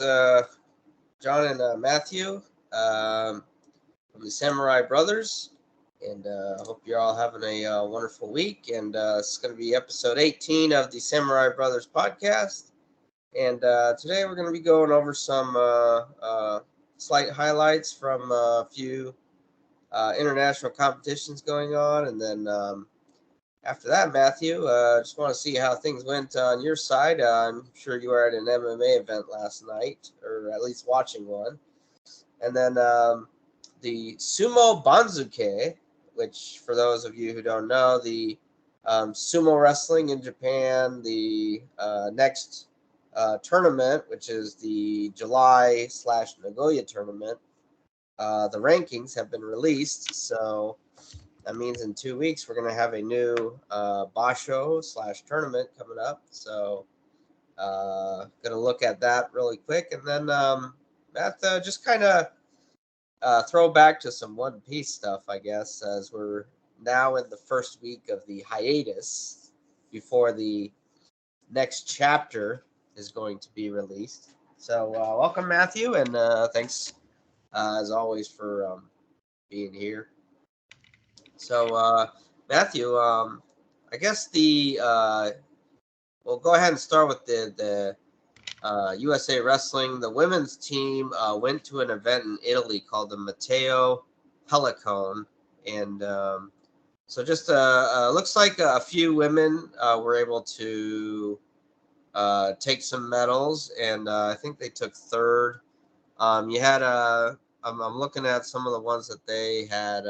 uh, John and Matthew from the Samurai Brothers, and I hope you're all having a wonderful week. And it's going to be episode 18 of the Samurai Brothers podcast. And today we're going to be going over some slight highlights from a few international competitions going on, and then after that, Matthew, just want to see how things went on your side. I'm sure you were at an MMA event last night, or at least watching one. And then the Sumo Banzuke, which for those of you who don't know, the sumo wrestling in Japan, the next tournament, which is the July/Nagoya tournament, the rankings have been released. So that means in 2 weeks we're going to have a new Basho/tournament coming up. So going to look at that really quick. And then Matt, just kind of throw back to some One Piece stuff, I guess, as we're now in the first week of the hiatus before the next chapter is going to be released. So welcome, Matthew, and thanks as always for being here. So Matthew, I guess we'll go ahead and start with the USA Wrestling. The women's team went to an event in Italy called the Matteo Pellicone, and so just looks like a few women were able to take some medals, and I think they took third. You had I'm looking at some of the ones that they had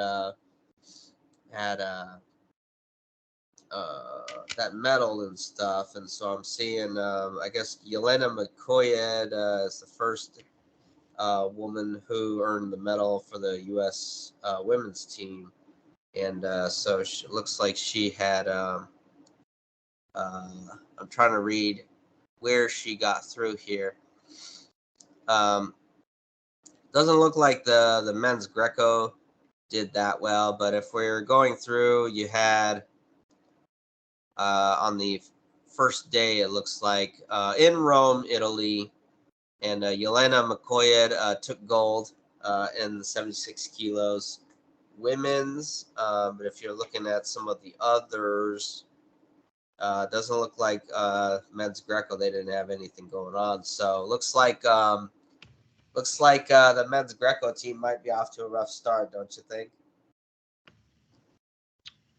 that medal and stuff, and so I'm seeing I guess Yelena Makoyed is the first woman who earned the medal for the U.S. Women's team, and so it looks like she had I'm trying to read where she got through here. Doesn't look like the men's Greco did that well, but if we're going through, you had on the first day, it looks like in Rome, Italy, and Yelena Makoyed took gold in the 76 kilos women's. But if you're looking at some of the others, doesn't look like men's Greco. They didn't have anything going on. So looks like the men's Greco team might be off to a rough start, don't you think?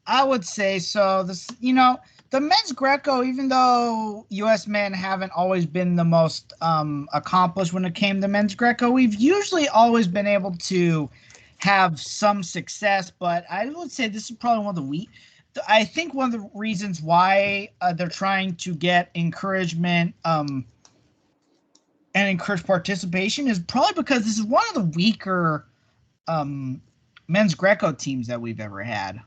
I would say so. The men's Greco, even though U.S. men haven't always been the most accomplished when it came to men's Greco, we've usually always been able to have some success. But I would say this is probably one of the weak. I think one of the reasons why they're trying to get encouragement and encourage participation is probably because this is one of the weaker men's Greco teams that we've ever had.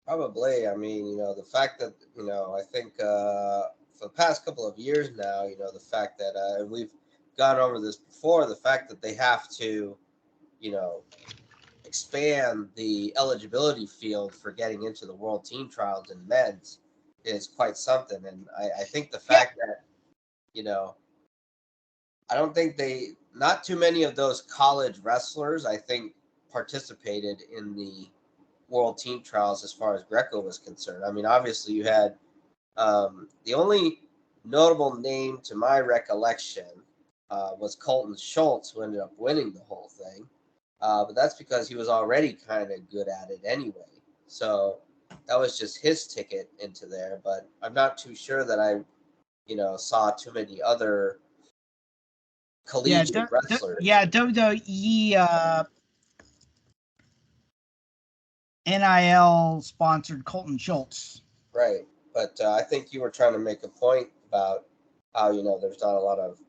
Probably. I mean, the fact that, I think for the past couple of years now, the fact that, and we've gone over this before, the fact that they have to, expand the eligibility field for getting into the world team trials in men's is quite something. And I think the fact that, I don't think not too many of those college wrestlers, I think, participated in the world team trials as far as Greco was concerned. I mean, obviously you had the only notable name to my recollection was Colton Schultz, who ended up winning the whole thing. But that's because he was already kind of good at it anyway. So that was just his ticket into there. But I'm not too sure that I, saw too many other collegiate wrestlers. WWE NIL sponsored Colton Schultz. Right. But I think you were trying to make a point about how, there's not a lot of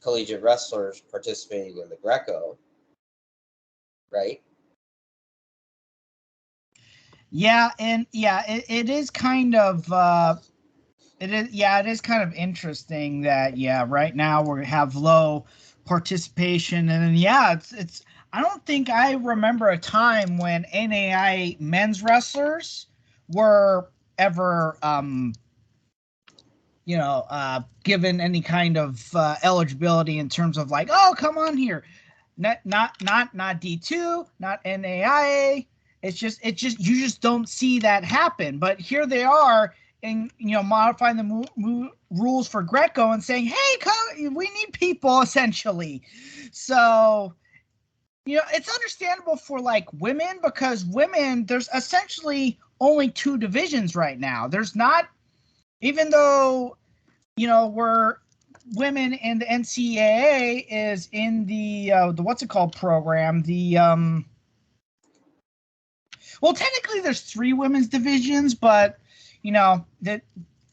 collegiate wrestlers participating in the Greco. Right? Yeah, and it is kind of it is kind of interesting that right now we have low participation, and then it's I don't think I remember a time when NAI men's wrestlers were ever given any kind of eligibility in terms of like, oh, come on here, not D2, not NAIA. It's just you just don't see that happen. But here they are, and modifying the rules for Greco and saying, hey, come, we need people essentially. So it's understandable for like women, because women, there's essentially only 2 divisions right now. There's not, even though we're women in the NCAA is in the what's it called program, the well, technically there's 3 women's divisions, but the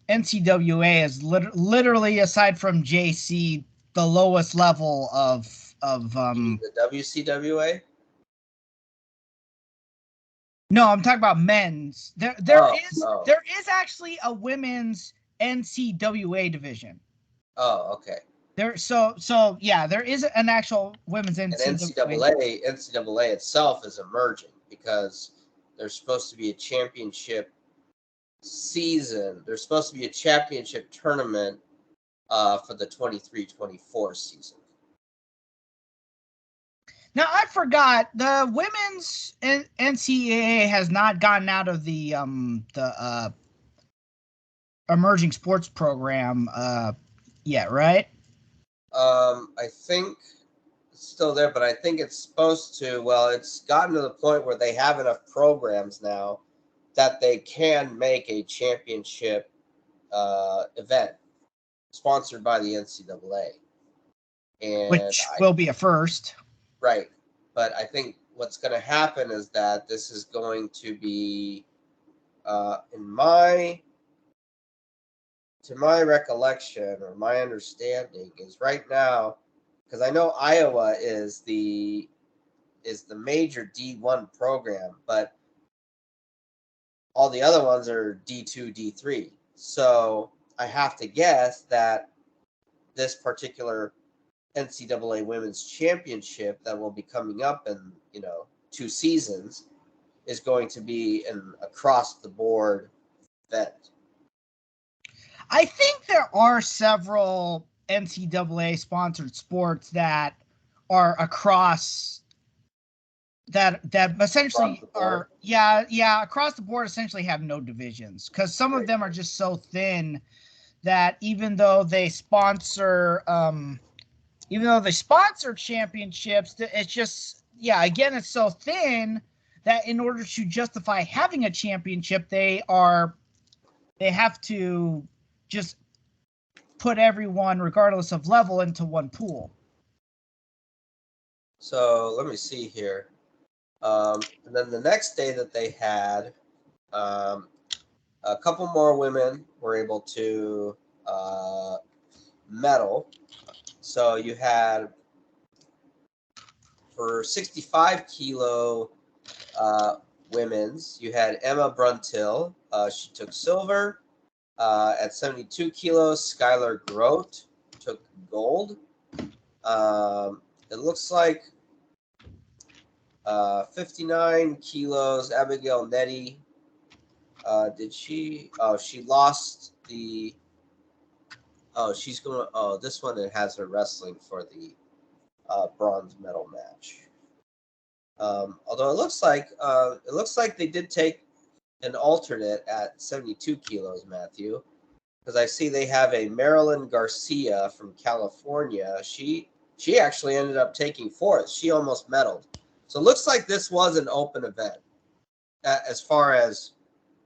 NCWA is literally, aside from JC, the lowest level of the WCWA. No, I'm talking about men's. There is actually a women's NCWA division. Oh, okay. There is an actual women's NCAA. And NCAA itself is emerging because there's supposed to be a championship season. There's supposed to be a championship tournament for the 23-24 season. Now, I forgot, the women's NCAA has not gotten out of the emerging sports program yet, right? I think it's still there, but I think it's supposed to. Well, it's gotten to the point where they have enough programs now that they can make a championship event sponsored by the NCAA, and which will be a first. Right. But I think what's going to happen is that this is going to be, to my recollection or my understanding is right now, because I know Iowa is the major D1 program, but all the other ones are D2, D3. So I have to guess that this particular NCAA Women's Championship that will be coming up in 2 seasons is going to be an across-the-board event. I think there are several NCAA-sponsored sports that are across that essentially are across the board, essentially have no divisions, because some of them are just so thin that even though they sponsor championships, it's just, again, it's so thin that in order to justify having a championship, they have to just put everyone, regardless of level, into one pool. So let me see here. And then the next day that they had, a couple more women were able to medal. So you had, for 65 kilo women's, you had Emma Bruntill. She took silver. At 72 kilos, Skylar Grote took gold. It looks like 59 kilos, Abigail Nettie. Did she? Oh, she lost the. Oh, she's going to. Oh, this one, it has her wrestling for the bronze medal match. Although it looks like they did take an alternate at 72 kilos, Matthew, because I see they have a Marilyn Garcia from California. She actually ended up taking 4th. She almost medaled. So it looks like this was an open event as far as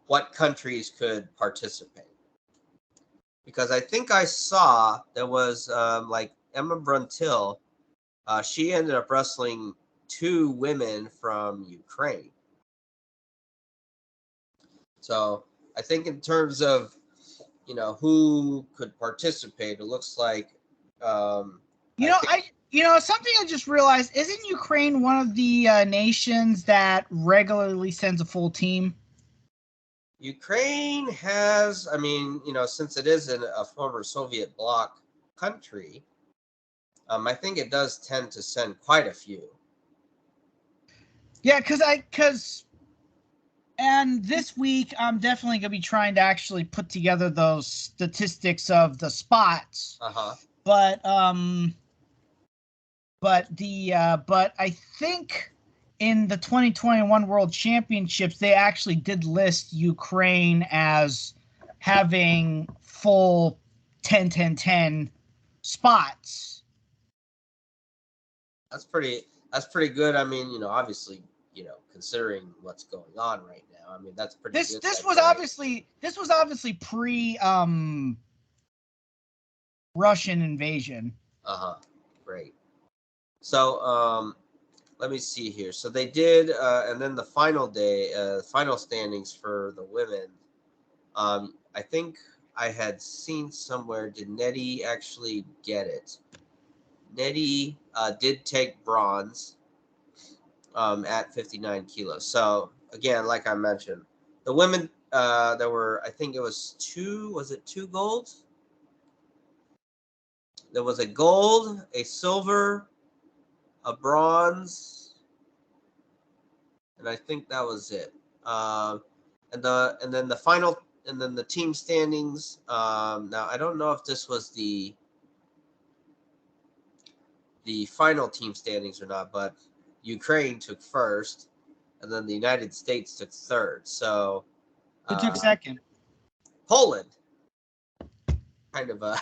what countries could participate. Because I think I saw there was like Emma Bruntill. She ended up wrestling 2 women from Ukraine. So I think in terms of, who could participate, it looks like. Something I just realized, isn't Ukraine one of the nations that regularly sends a full team? Ukraine has, since it is a former Soviet bloc country, I think it does tend to send quite a few. Yeah, because And this week, I'm definitely going to be trying to actually put together those statistics of the spots. But I think in the 2021 World Championships, they actually did list Ukraine as having full 10-10-10 spots. That's pretty good. I mean, obviously, considering what's going on right now, I mean, that's pretty good. This was obviously pre Russian invasion. Great. So, let me see here. So they did, and then the final day, final standings for the women. I think I had seen somewhere. Did Nettie actually get it? Nettie did take bronze at 59 kilos. So again, like I mentioned, the women, there were, I think it was two. Was it 2 golds? There was a gold, a silver, a bronze, and I think that was it. And then the final, and then the team standings. Now I don't know if this was the final team standings or not, but Ukraine took first, and then the United States took third. So who took second? Poland. Kind of a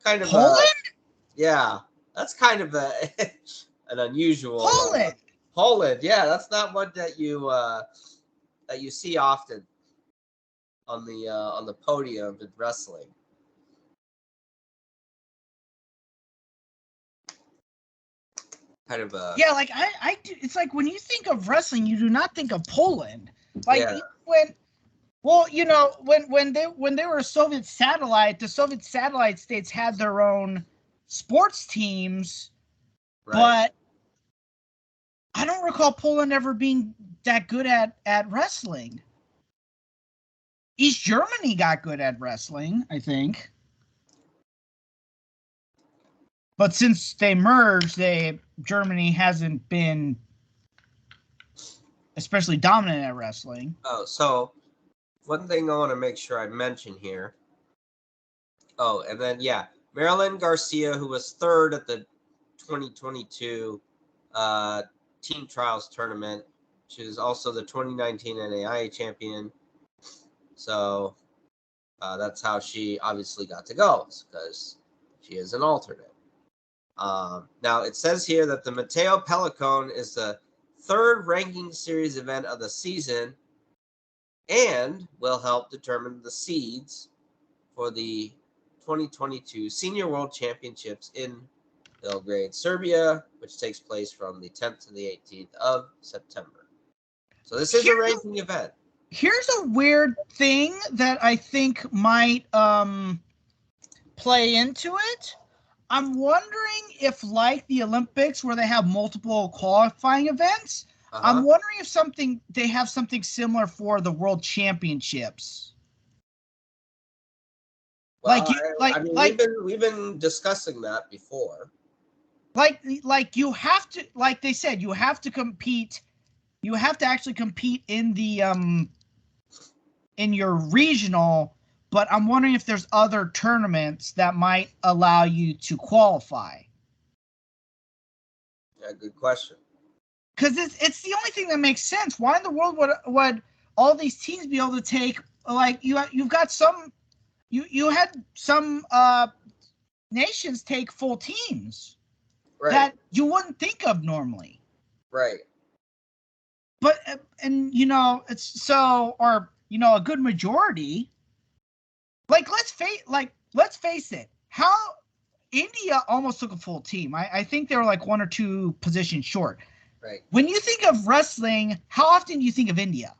Poland? Yeah, that's kind of an unusual Poland. Yeah, that's not one that you see often on the podium in wrestling. Kind of a like I do. It's like when you think of wrestling, you do not think of Poland. Like when they were a Soviet satellite, the Soviet satellite states had their own sports teams, but I don't recall Poland ever being that good at wrestling. East Germany got good at wrestling, I think. But since they merged, Germany hasn't been especially dominant at wrestling. Oh, so one thing I want to make sure I mention here. Oh, and then Marilyn Garcia, who was third at the 2022 team trials tournament. She was also the 2019 NAIA champion. So that's how she obviously got to go, because she is an alternate. Now, it says here that the Matteo Pellicone is the third ranking series event of the season and will help determine the seeds for the 2022 Senior World Championships in Belgrade, Serbia, which takes place from the 10th to the 18th of September. So this is a ranking event. Here's a weird thing that I think might play into it. I'm wondering if, like the Olympics, where they have multiple qualifying events, I'm wondering if they have something similar for the World Championships. Well, we've been discussing that before. Like you have to, like they said, you have to compete. You have to actually compete in the in your regional. But I'm wondering if there's other tournaments that might allow you to qualify. Yeah, good question. Because it's the only thing that makes sense. Why in the world would all these teams be able to take, like, you've got some, you had some nations take full teams that you wouldn't think of normally. Right. But and it's so, or a good majority. Like let's face it. How India almost took a full team. I think they were like 1 or 2 positions short. Right. When you think of wrestling, how often do you think of India?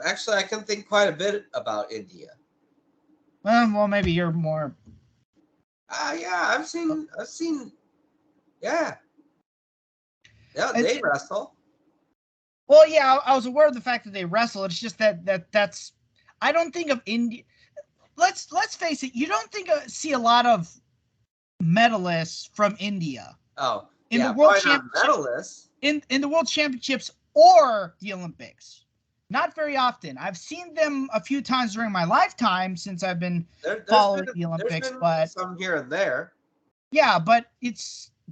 Actually, I can think quite a bit about India. Well, maybe you're more. Yeah, I've seen. Yeah. Yeah, they wrestle. Well, yeah, I was aware of the fact that they wrestle. It's just that's. I don't think of India. Let's face it. You don't see a lot of medalists from India. Oh, in the World Championships. Medalists In the World Championships or the Olympics. Not very often. I've seen them a few times during my lifetime since I've been following the Olympics, but some here and there. Yeah, but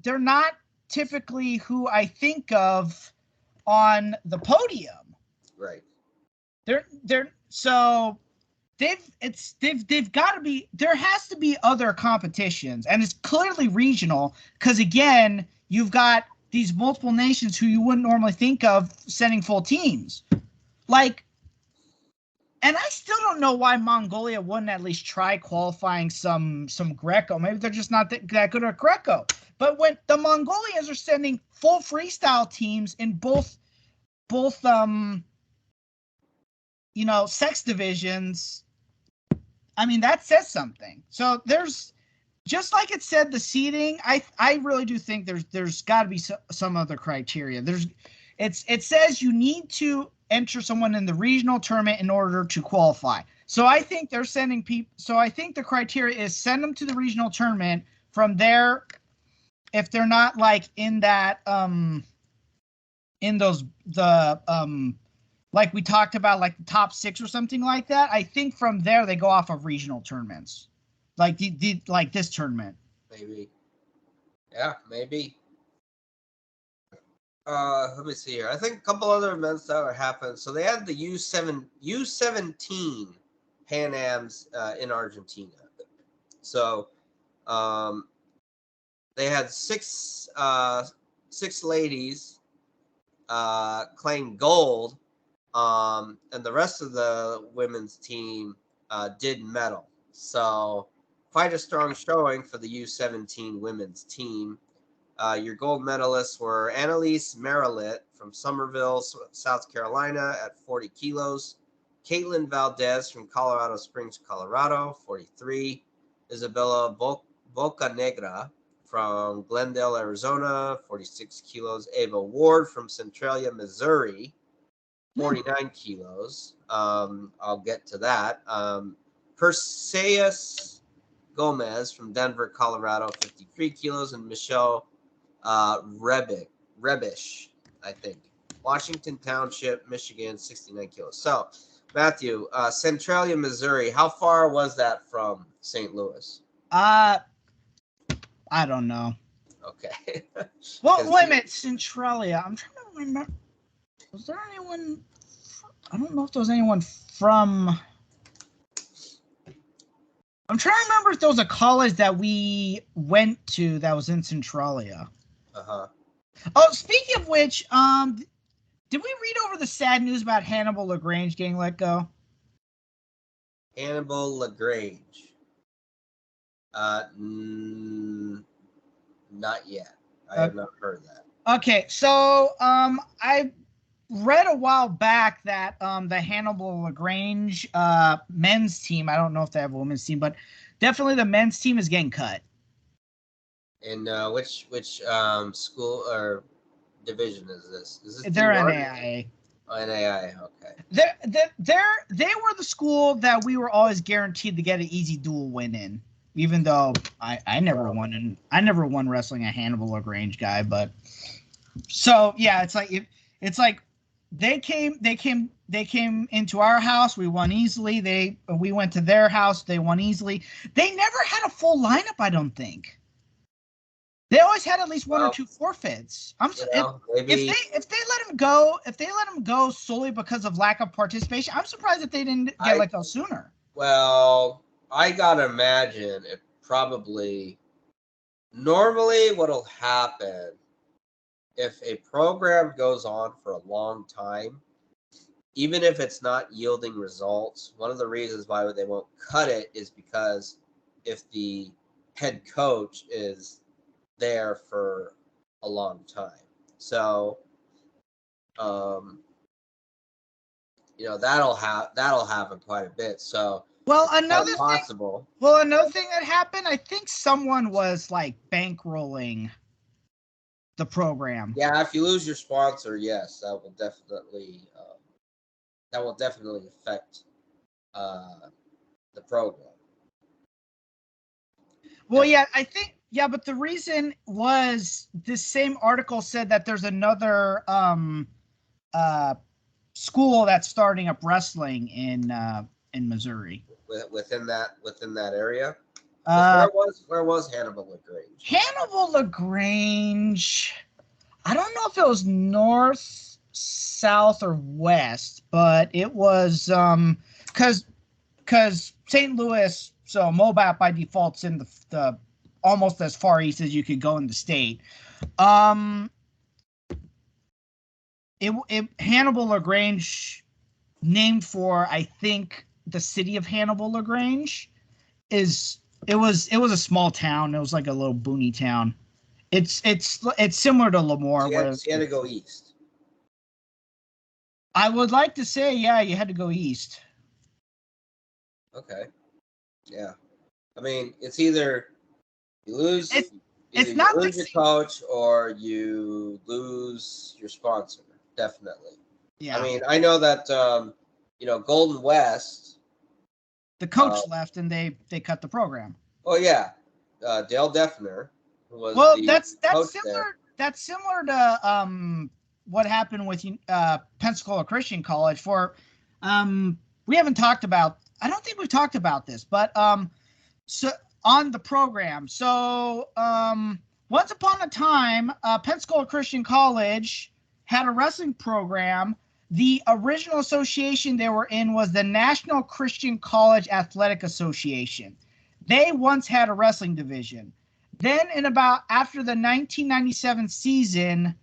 they're not typically who I think of on the podium. Right. So they've got to be, there has to be other competitions, and it's clearly regional because again, you've got these multiple nations who you wouldn't normally think of sending full teams. Like, and I still don't know why Mongolia wouldn't at least try qualifying some Greco. Maybe they're just not that good at Greco. But when the Mongolians are sending full freestyle teams in both sex divisions, I mean, that says something. So there's, just like it said, the seeding, I really do think there's got to be some other criteria. It says you need to enter someone in the regional tournament in order to qualify. So I think they're sending people. So I think the criteria is send them to the regional tournament. From there, if they're not like in that like we talked about, like the top 6 or something like that, I think from there they go off of regional tournaments, like like this tournament. Maybe. Yeah, maybe. Let me see here. I think a couple other events that would happen. So they had the U17 Pan Ams in Argentina. So they had six ladies claim gold, and the rest of the women's team did medal. So quite a strong showing for the U17 women's team. Your gold medalists were Annalise Marilit from Somerville, South Carolina at 40 kilos. Caitlin Valdez from Colorado Springs, Colorado, 43. Isabella Bocanegra from Glendale, Arizona, 46 kilos. Ava Ward from Centralia, Missouri, 49 kilos. I'll get to that. Perseus Gomez from Denver, Colorado, 53 kilos. And Michelle Rebish, I think, Washington Township, Michigan, 69 kilos. So, Matthew, Centralia, Missouri, how far was that from St. Louis? I don't know. Okay. Well, wait a minute, Centralia. I'm trying to remember. Was there anyone? I don't know if there was anyone from. I'm trying to remember if there was a college that we went to that was in Centralia. Uh-huh. Oh, speaking of which, did we read over the sad news about Hannibal LaGrange getting let go? Hannibal LaGrange. Not yet. I have not heard that. Okay, so I read a while back that the Hannibal LaGrange men's team, I don't know if they have a women's team, but definitely the men's team is getting cut. And which school or division is this? Is this They're NAIA. Oh, NAIA, okay. They were the school that we were always guaranteed to get an easy dual win in, even though I never won, and I never won wrestling a Hannibal LaGrange guy. But so yeah, it's like they came into our house, we won easily. We went to their house, they won easily. They never had a full lineup, I don't think. They always had at least one or two forfeits. If they let him go solely because of lack of participation, I'm surprised that they didn't get let go sooner. Well, I gotta imagine it probably. Normally, what'll happen if a program goes on for a long time, even if it's not yielding results, one of the reasons why they won't cut it is because if the head coach is there for a long time. So, that'll happen quite a bit. So, another thing that happened, I think someone was like bankrolling the program. Yeah, if you lose your sponsor, yes, that will definitely affect the program. Well, yeah, I think. Yeah, but the reason was this same article said that there's another school that's starting up wrestling in Missouri. Within that area. Where was Hannibal LaGrange? Hannibal LaGrange, I don't know if it was north, south, or west, but it was because St. Louis, so Mobat by default's in the almost as far east as you could go in the state. Hannibal LaGrange, named for I think the city of Hannibal LaGrange, it was a small town. It was like a little boony town. It's similar to Lemoore. So you had to go east. I would like to say, yeah, you had to go east. Okay. Yeah. I mean, it's either you lose, it's not you lose your coach or you lose your sponsor. Definitely. Yeah. I mean, I know that Golden West. The coach left and they cut the program. Oh yeah, Dale Defner, who was that's coach similar. There. That's similar to what happened with Pensacola Christian College. We haven't talked about. I don't think we've talked about this, but so on the program. So once upon a time, Pensacola Christian College had a wrestling program. The original association they were in was the National Christian College Athletic Association. They once had a wrestling division. Then after the 1997 season,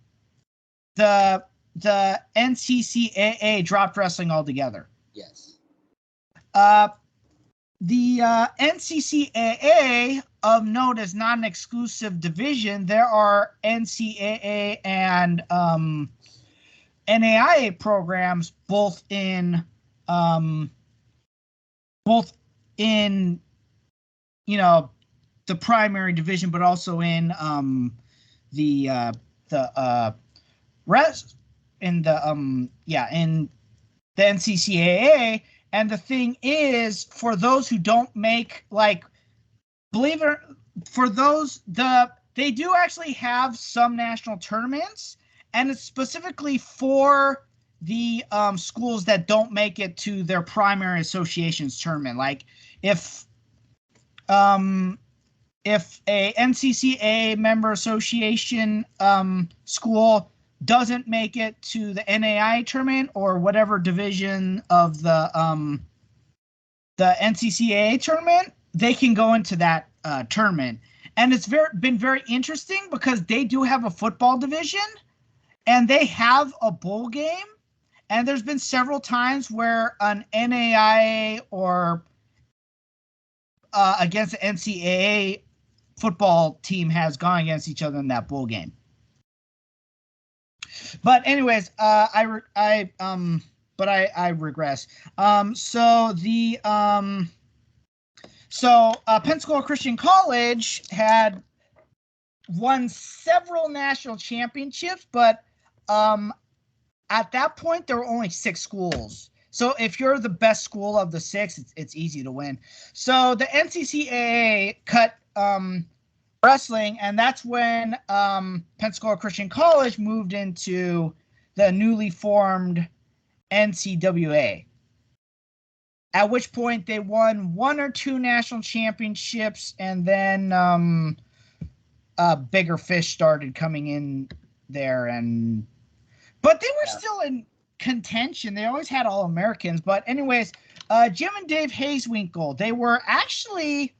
the NCCAA dropped wrestling altogether. Yes. The NCCAA, of note, is not an exclusive division. There are NCAA and NAIA programs both in the primary division, but also in the rest in the in the NCCAA. And the thing is, for those who don't make, believe it, they do actually have some national tournaments, and it's specifically for the schools that don't make it to their primary association's tournament. Like if a NCCA member association school doesn't make it to the NAI tournament or whatever division of the NCCAA tournament, they can go into that tournament. And it's been very interesting because they do have a football division and they have a bowl game. And there's been several times where an NAIA or against the NCAA football team has gone against each other in that bowl game. But anyways, I regress. So Pensacola Christian College had won several national championships, but at that point there were only 6 schools. So if you're the best school of the 6, it's easy to win. So the NCCAA cut wrestling, and that's when Pensacola Christian College moved into the newly formed NCWA. At which point they won 1 or 2 national championships, and then bigger fish started coming in there, but they were still in contention. They always had All-Americans. But anyways, Jim and Dave Hazewinkle, they were actually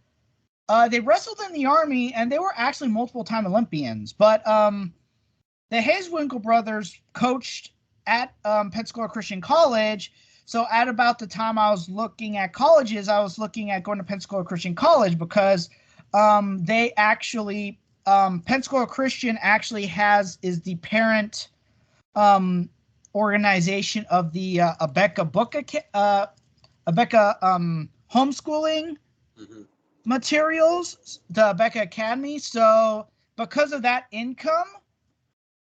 they wrestled in the Army, and they were actually multiple-time Olympians. But the Hazewinkle brothers coached at Pensacola Christian College. So at about the time I was looking at colleges, I was looking at going to Pensacola Christian College because they actually Pensacola Christian actually is the parent organization of the Abeka homeschooling materials, the Abeka Academy. So because of that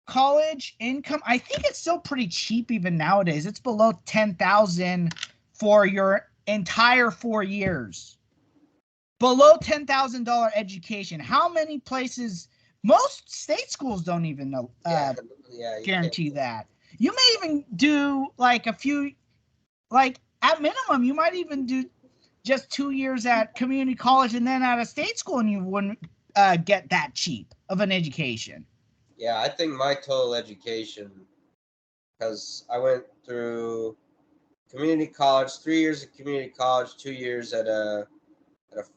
college income, I think it's still pretty cheap even nowadays. It's below $10,000 for your entire 4 years. Below $10,000 education. How many places? Most state schools don't even know guarantee that. You may even do like a few, like at minimum, you might even do just 2 years at community college and then at a state school, and you wouldn't get that cheap of an education. Yeah, I think my total education, because I went through community college, 3 years of community college, 2 years at a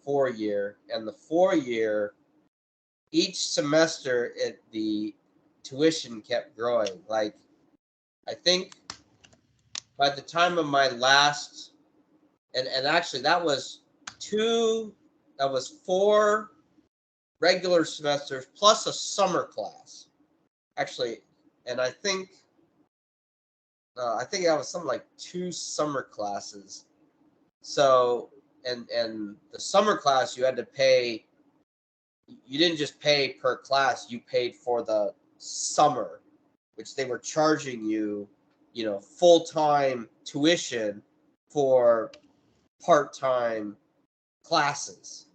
4-year, and the 4-year, each semester the tuition kept growing. Like, I think by the time of my last, and actually that was 4 regular semesters plus a summer class, actually, and I think that was something like 2 summer classes. So, and the summer class you had to pay. You didn't just pay per class; you paid for the summer, which they were charging you, full-time tuition for part-time classes.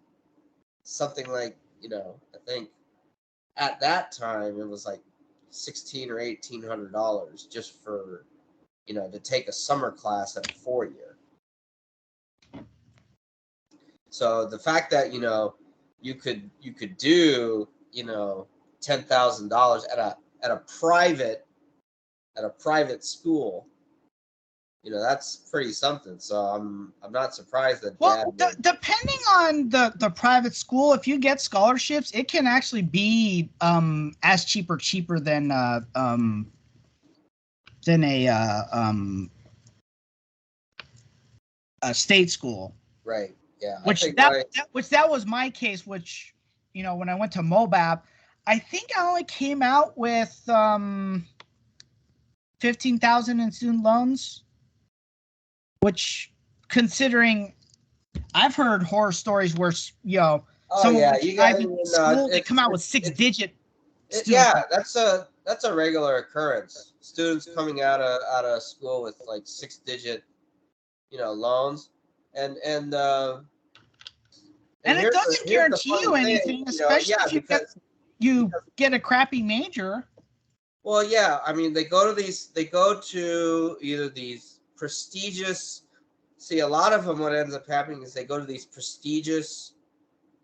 Something like, I think at that time it was like $1,600 or $1,800 just for, to take a summer class at a 4-year. So the fact that, you could do, $10,000 at a private school, that's pretty something. So I'm not surprised that Well, depending on the private school, if you get scholarships, it can actually be as cheaper than a state school. Right. Yeah. Which that was my case. Which, when I went to MOBAP, I think I only came out with $15,000 in student loans. Which, considering, I've heard horror stories where they come out with 6-digit. Yeah, that's a regular occurrence. Students coming out of school with like 6-digit, loans, and it doesn't guarantee you anything, especially if you get a crappy major. Well, yeah, I mean, they go to either these prestigious. See, a lot of them, what ends up happening is they go to these prestigious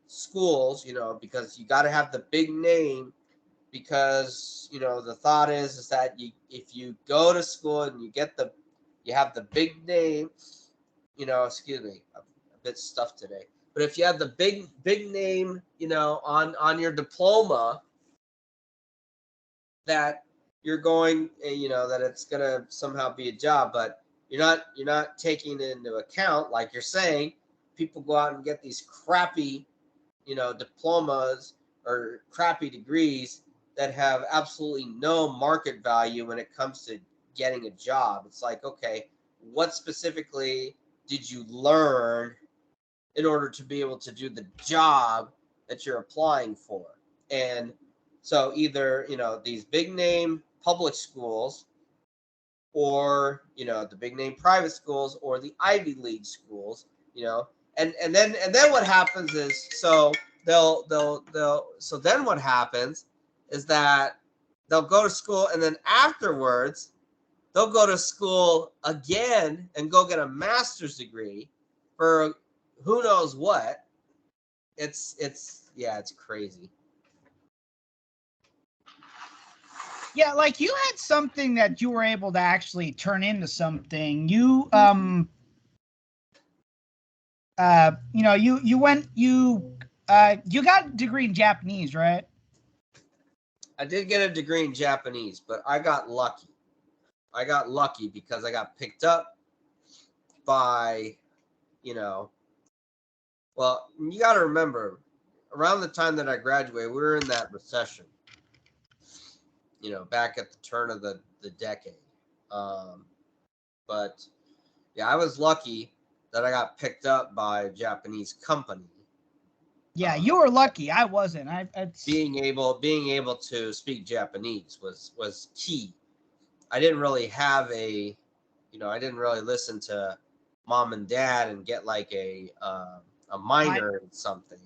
schools, because you got to have the big name, because, the thought is that if you go to school and you have the big name, excuse me, I'm a bit stuffed today, but if you have the big name, on your diploma, that you're going, that it's going to somehow be a job, but you're not taking into account, like you're saying, people go out and get these crappy, diplomas or crappy degrees that have absolutely no market value when it comes to getting a job. It's like, okay, what specifically did you learn in order to be able to do the job that you're applying for? And so either, these big name public schools, or, the big name private schools, or the Ivy League schools, and then what happens is, so then what happens is that they'll go to school, and then afterwards they'll go to school again and go get a master's degree for who knows what. It's crazy. Yeah, like you had something that you were able to actually turn into something. You you got a degree in Japanese, right? I did get a degree in Japanese, but I got lucky. Because I got picked up by, well, you got to remember, around the time that I graduated, we were in that recession, back at the turn of the decade. But yeah, I was lucky that I got picked up by a Japanese company. Yeah, you were lucky. I wasn't. Being able to speak Japanese was key. I didn't really have I didn't really listen to mom and dad and get like a minor in something,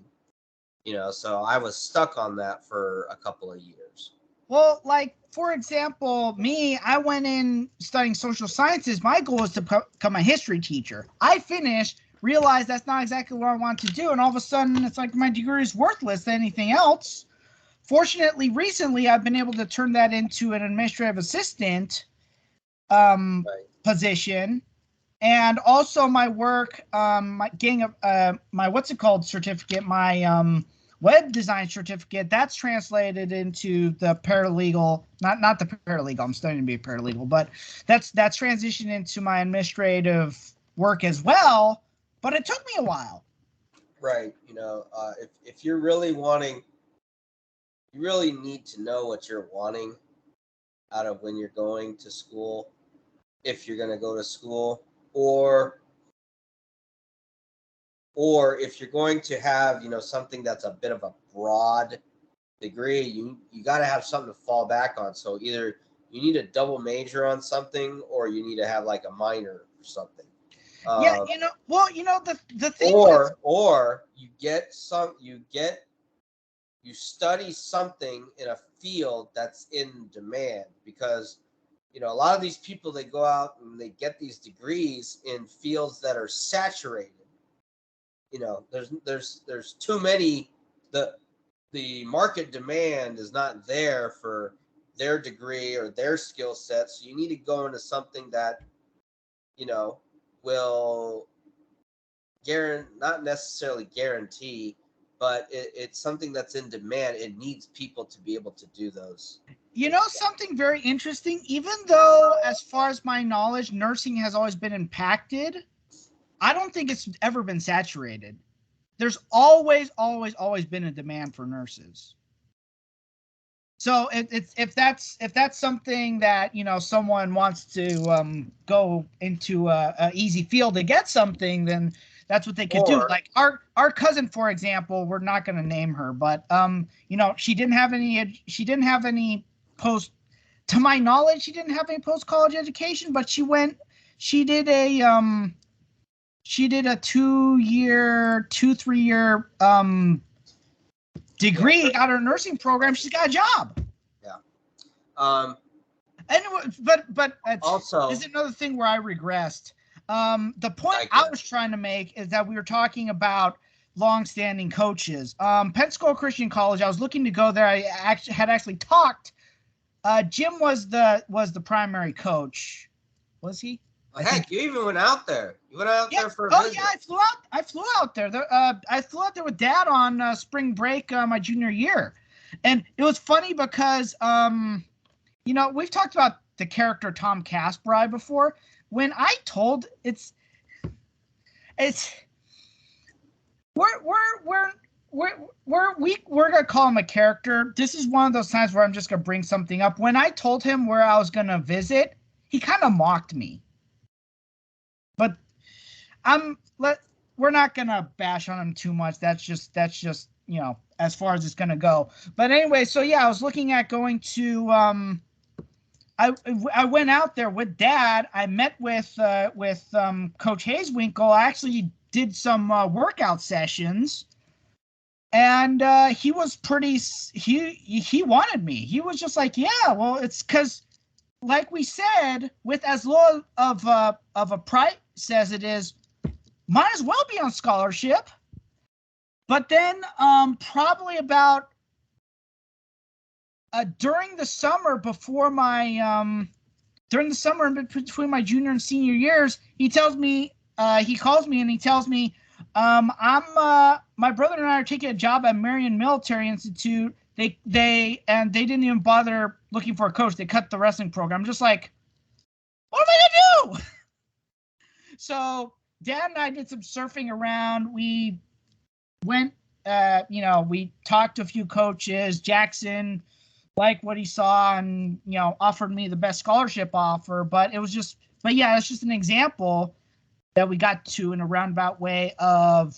so I was stuck on that for a couple of years. Well, like, for example, me, I went in studying social sciences. My goal was to become a history teacher. I finished, realized that's not exactly what I want to do, and all of a sudden, it's like my degree is worthless than anything else. Fortunately, recently, I've been able to turn that into an administrative assistant position. And also my work, my what's it called certificate, my web design certificate, that's translated into the paralegal, not the paralegal, I'm studying to be a paralegal, but that's transitioned into my administrative work as well, but it took me a while. Right. If you're really wanting, you really need to know what you're wanting out of when you're going to school, if you're going to go to school, or if you're going to have, something that's a bit of a broad degree, you got to have something to fall back on. So either you need a double major on something, or you need to have like a minor or something. Yeah, the thing or you study something in a field that's in demand, because a lot of these people, they go out and they get these degrees in fields that are saturated. There's too many. The market demand is not there for their degree or their skill set. So you need to go into something that will not necessarily guarantee, but it's something that's in demand. It needs people to be able to do those. Something very interesting, even though, as far as my knowledge, nursing has always been impacted, I don't think it's ever been saturated. There's always been a demand for nurses. So if that's something that someone wants to go into a easy field to get something, then that's what they could do. Like our cousin, for example, we're not going to name her, but she didn't have any post, to my knowledge, she didn't have any post college education, but she did a 3 year degree, got her nursing program. She's got a job. Yeah. But also, this is another thing where I regressed. The point I was trying to make is that we were talking about long-standing coaches. Pensacola Christian College, I was looking to go there. I had actually talked. Jim was the primary coach. Was he? Heck, you even went out there. You went out there for a visit. Yeah, I flew out there. I flew out there with Dad on spring break my junior year. And it was funny because, we've talked about the character Tom Casbry before. When I told we're gonna call him a character. This is one of those times where I'm just gonna bring something up. When I told him where I was gonna visit, he kind of mocked me. But we're not gonna bash on him too much. That's just as far as it's gonna go. But anyway, so yeah, I was looking at going to I went out there with Dad. I met with Coach Hayeswinkle. I actually did some workout sessions, and he was pretty. He wanted me. He was just like, yeah, well, it's because, like we said, with as low of a price as it is, might as well be on scholarship. But then, probably about during the summer before my during the summer between my junior and senior years, he calls me and he tells me, my brother and I are taking a job at Marion Military Institute. They didn't even bother looking for a coach. They cut the wrestling program. I'm just like, what am I gonna do? So Dad and I did some surfing around. We went, we talked to a few coaches. Jackson liked what he saw and, offered me the best scholarship offer. But it's just an example that we got to in a roundabout way of,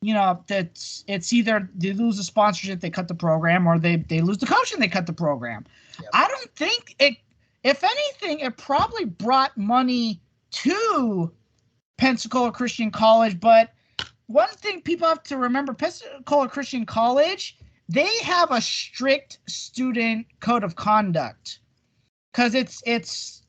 that it's either they lose the sponsorship, they cut the program, or they lose the coach and they cut the program. Yep. I don't think it, if anything, it probably brought money to Pensacola Christian College. But one thing people have to remember, Pensacola Christian College, they have a strict student code of conduct, because it's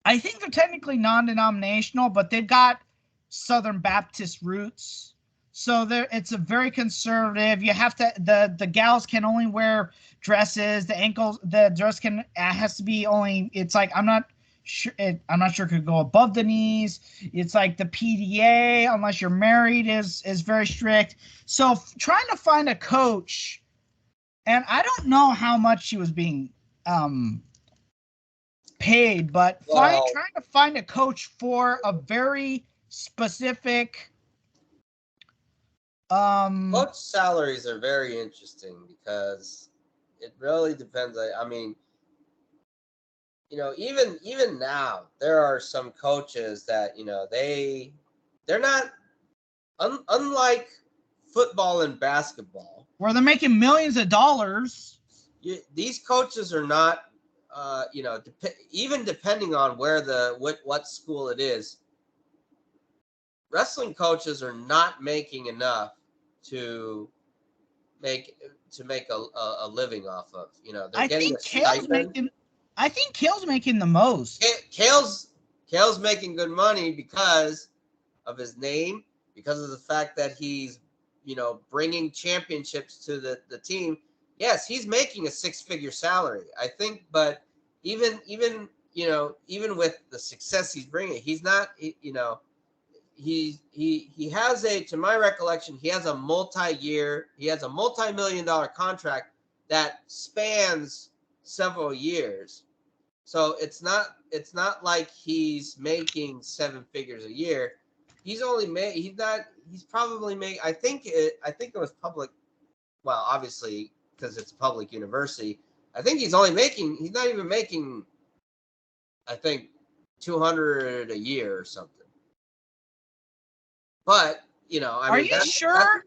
I think they're technically non-denominational, but they've got Southern Baptist roots. So it's a very conservative. You have to the gals can only wear dresses. The dress has to be only. It's like I'm not sure it could go above the knees. It's like the PDA, unless you're married, is very strict. So trying to find a coach, and I don't know how much she was being paid, but trying to find a coach for a very specific coach salaries are very interesting because it really depends. I mean, you know, even now there are some coaches that, you know, they're not unlike football and basketball where they're making millions of dollars. These coaches are not you know, even depending on where what school it is, wrestling coaches are not making enough to make a living off of. You know, they're getting a stipend. I think Kale's making the most. Kale's making good money because of his name, because of the fact that he's, you know, bringing championships to the team. Yes, he's making a six-figure salary, I think, but even you know, even with the success he's bringing, he's not, you know, he has to my recollection, he has a multi-million-dollar contract that spans several years. So it's not like he's making seven figures a year. He's probably I think it was public. Well, obviously, because it's a public university, I think he's not even making, I think, $200 a year or something. But, you know, are you sure?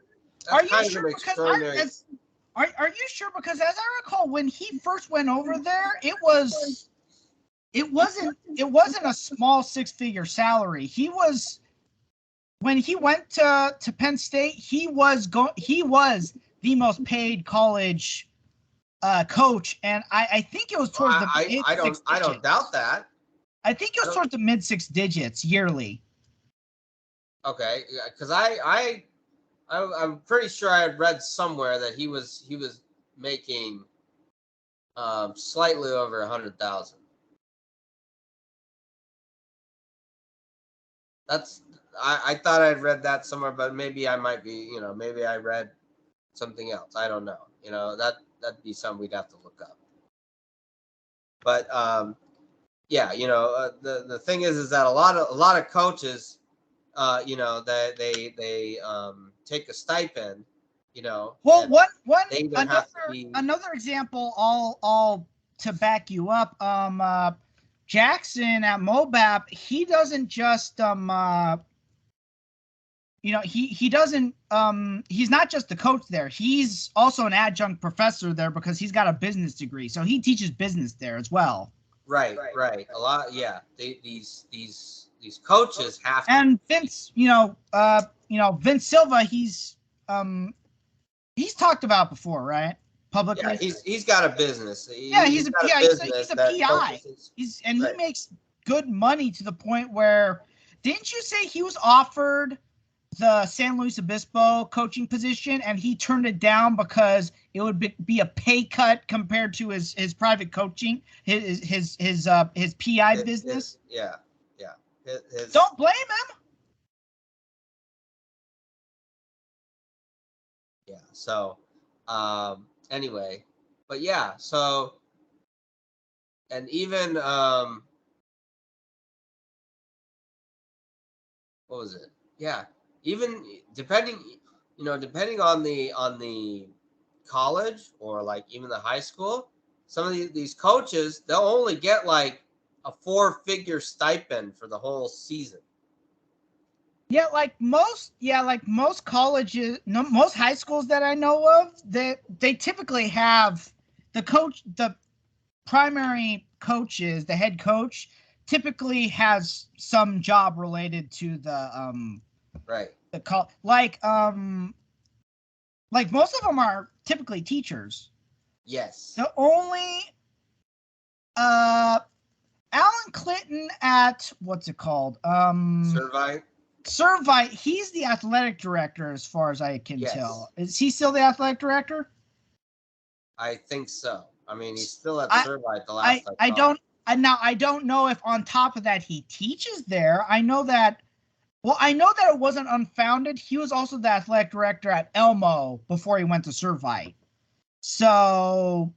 Are you sure? Because are you sure? Because as I recall, when he first went over there, it wasn't a small six-figure salary. When he went to Penn State, he was the most paid college coach, and I think it was towards I don't doubt that. I think it was towards the mid six digits yearly. Okay, because I'm pretty sure I had read somewhere that he was making slightly over 100,000. I thought I'd read that somewhere, but maybe I might be, you know, maybe I read something else. I don't know. You know, that'd be something we'd have to look up. But yeah, you know, the thing is that a lot of coaches, you know, that they take a stipend, you know. Well, another example, all to back you up. Jackson at Mobap, he doesn't just you know, he doesn't he's not just the coach there. He's also an adjunct professor there because he's got a business degree, so he teaches business there as well. Right. A lot, yeah. These coaches have to. And Vince, Vince Silva, he's talked about before, right? Publicly. Yeah, he's got a business. He's a PI. He makes good money to the point where, didn't you say he was offered the San Luis Obispo coaching position and he turned it down because it would be a pay cut compared to his private coaching, his PI business? Yeah. Don't blame him. Yeah. So, anyway, but yeah. So, and even what was it? Yeah. Even depending on the college or like even the high school, some of these coaches, they'll only get like a 4-figure stipend for the whole season. Yeah, like most colleges, most high schools that I know of, they typically have the primary coaches, the head coach typically has some job related to the right. Like like most of them are typically teachers. Yes. The only Alan Clinton at what's it called? Servite. Servite. He's the athletic director, as far as I can tell. Is he still the athletic director? I think so. I mean, he's still at Servite the last I don't know if on top of that he teaches there. I know that it wasn't unfounded. He was also the athletic director at Elmo before he went to Servite. So,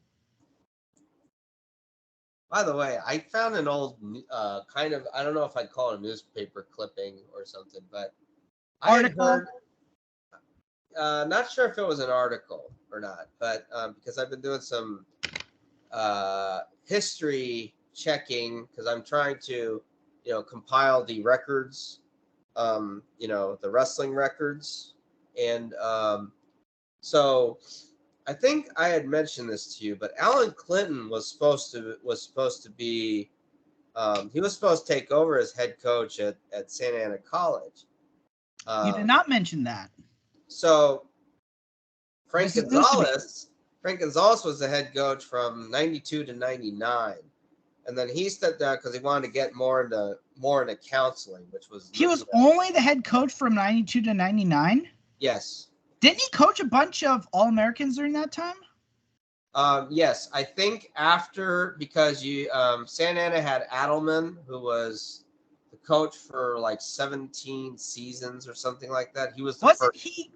by the way, I found an old kind of, I don't know if I'd call it a newspaper clipping or something, but I had heard, not sure if it was an article or not, but because I've been doing some history checking, because I'm trying to, compile the records, the wrestling records. And so I think I had mentioned this to you, but Alan Clinton was supposed to be, he was supposed to take over as head coach at Santa Ana College. You did not mention that. So Frank Gonzalez was the head coach from 92 to 99. And then he stepped down because he wanted to get more into counseling, which was... He was only the head coach from 92 to 99? Yes. Didn't he coach a bunch of All-Americans during that time? Yes, I think after, because Santa Ana had Adelman, who was the coach for like 17 seasons or something like that. He was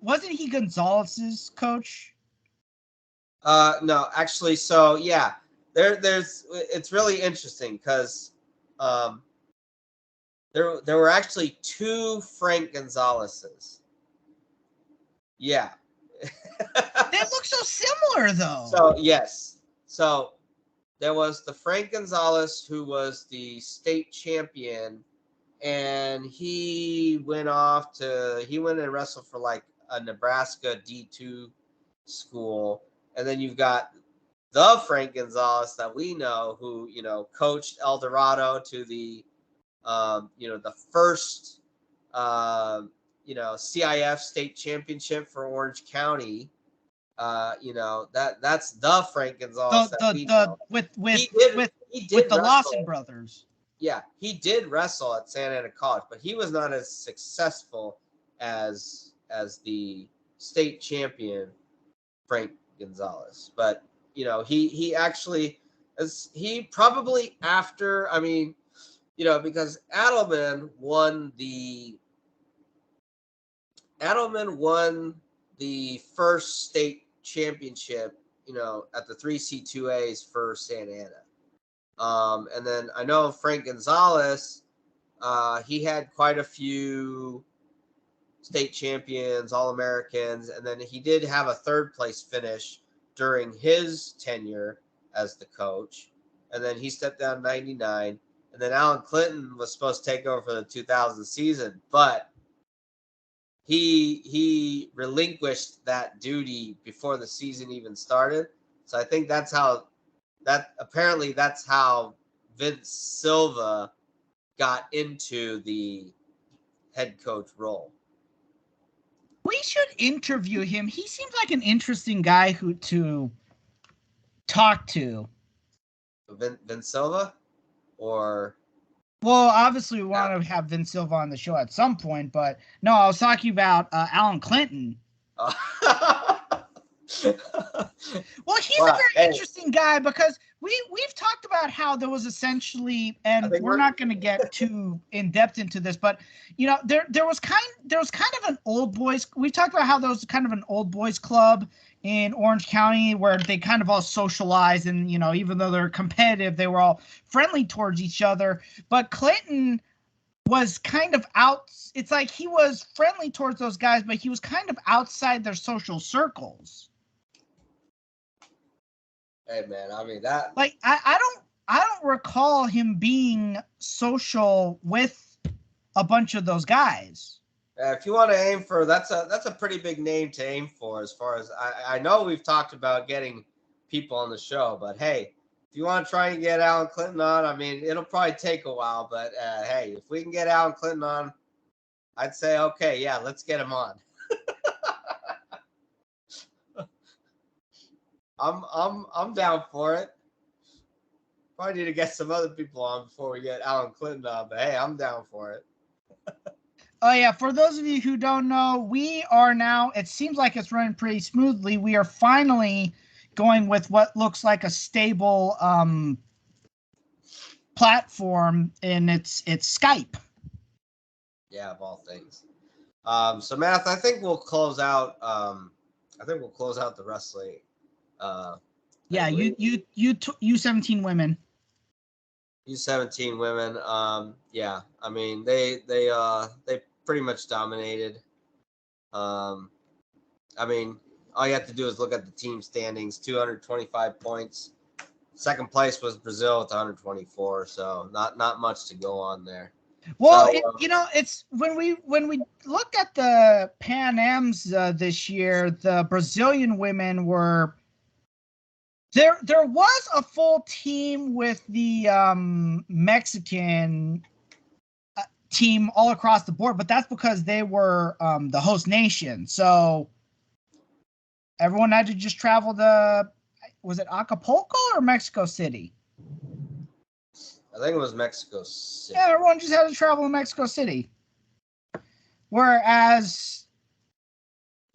wasn't he Gonzalez's coach? No, actually, so yeah, there's it's really interesting because there were actually two Frank Gonzalez's. Yeah. They look so similar, though. So, yes. So, there was the Frank Gonzalez who was the state champion, and he went and wrestled for like a Nebraska D2 school. And then you've got the Frank Gonzalez that we know who, coached El Dorado to the, the first, CIF state championship for Orange County. That's the Frank Gonzalez that we know. With the Lawson brothers. Yeah, he did wrestle at Santa Ana College, but he was not as successful as the state champion Frank Gonzalez. But he actually, he probably after, I mean, because Adelman won the first state championship, at the 3C2As for Santa Ana. And then I know Frank Gonzalez, he had quite a few state champions, All-Americans, and then he did have a third place finish during his tenure as the coach. And then he stepped down in 99. And then Alan Clinton was supposed to take over for the 2000 season, but he relinquished that duty before the season even started. So I think that's how Vince Silva got into the head coach role. We should interview him. He seems like an interesting guy to talk to. Vince Silva? Or... Well, obviously we want to have Vince Silva on the show at some point, but no, I was talking about Alan Clinton. Well, he's a very interesting guy because we've talked about how there was essentially, and we're not going to get too in depth into this, but there was kind of an old boys. We've talked about how there was kind of an old boys club in Orange County where they kind of all socialized, and even though they're competitive, they were all friendly towards each other. But Clinton was kind of out. It's like he was friendly towards those guys, but he was kind of outside their social circles. Hey man, I mean that. Like I don't recall him being social with a bunch of those guys. If you want to aim for, that's a pretty big name to aim for. As far as I know, we've talked about getting people on the show, but hey, if you want to try and get Alan Clinton on, I mean, it'll probably take a while, but hey, if we can get Alan Clinton on, I'd say okay, yeah, let's get him on. I'm down for it. Probably need to get some other people on before we get Alan Clinton on, but hey, I'm down for it. Oh yeah, for those of you who don't know, we are now, it seems like it's running pretty smoothly. We are finally going with what looks like a stable platform, and it's Skype. Yeah, of all things. So Matt, I think we'll close out the wrestling. Yeah, you 17 women. U17 women. Yeah, I mean they pretty much dominated. I mean, all you have to do is look at the team standings. 225 points. Second place was Brazil with 124. So not much to go on there. Well, so, it's when we look at the Pan Ams this year, the Brazilian women were there. There was a full team with the Mexican team all across the board, but that's because they were the host nation. So everyone had to just travel to, was it Acapulco or Mexico City? I think it was Mexico City. Yeah, everyone just had to travel to Mexico City. Whereas,